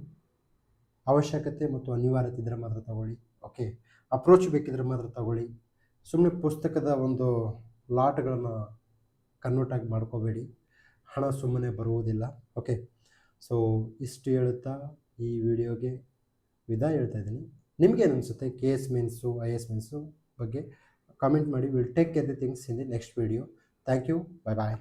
ಅವಶ್ಯಕತೆ ಮತ್ತು ಅನಿವಾರ್ಯತೆ ಇದ್ದರೆ ಮಾತ್ರ ತಗೊಳ್ಳಿ. ಓಕೆ, ಅಪ್ರೋಚ್ ಬೇಕಿದ್ರೆ ಮಾತ್ರ ತಗೊಳ್ಳಿ. ಸುಮ್ಮನೆ ಪುಸ್ತಕದ ಒಂದು ಲಾಟ್ಗಳನ್ನು ಕನ್ವರ್ಟ್ ಆಗಿ ಮಾಡ್ಕೋಬೇಡಿ, ಹಣ ಸುಮ್ಮನೆ ಬರುವುದಿಲ್ಲ. ಓಕೆ, ಸೊ ಇಷ್ಟು ಹೇಳುತ್ತಾ ಈ ವಿಡಿಯೋಗೆ ವಿದಾಯ ಹೇಳ್ತಾ ಇದ್ದೀನಿ. ನಿಮಗೇನು ಅನಿಸುತ್ತೆ KS ಮೀನ್ಸು IAS ಮೀನ್ಸು ಬಗ್ಗೆ ಕಾಮೆಂಟ್ ಮಾಡಿ. Will take care the things in the next video. Thank you, bye bye.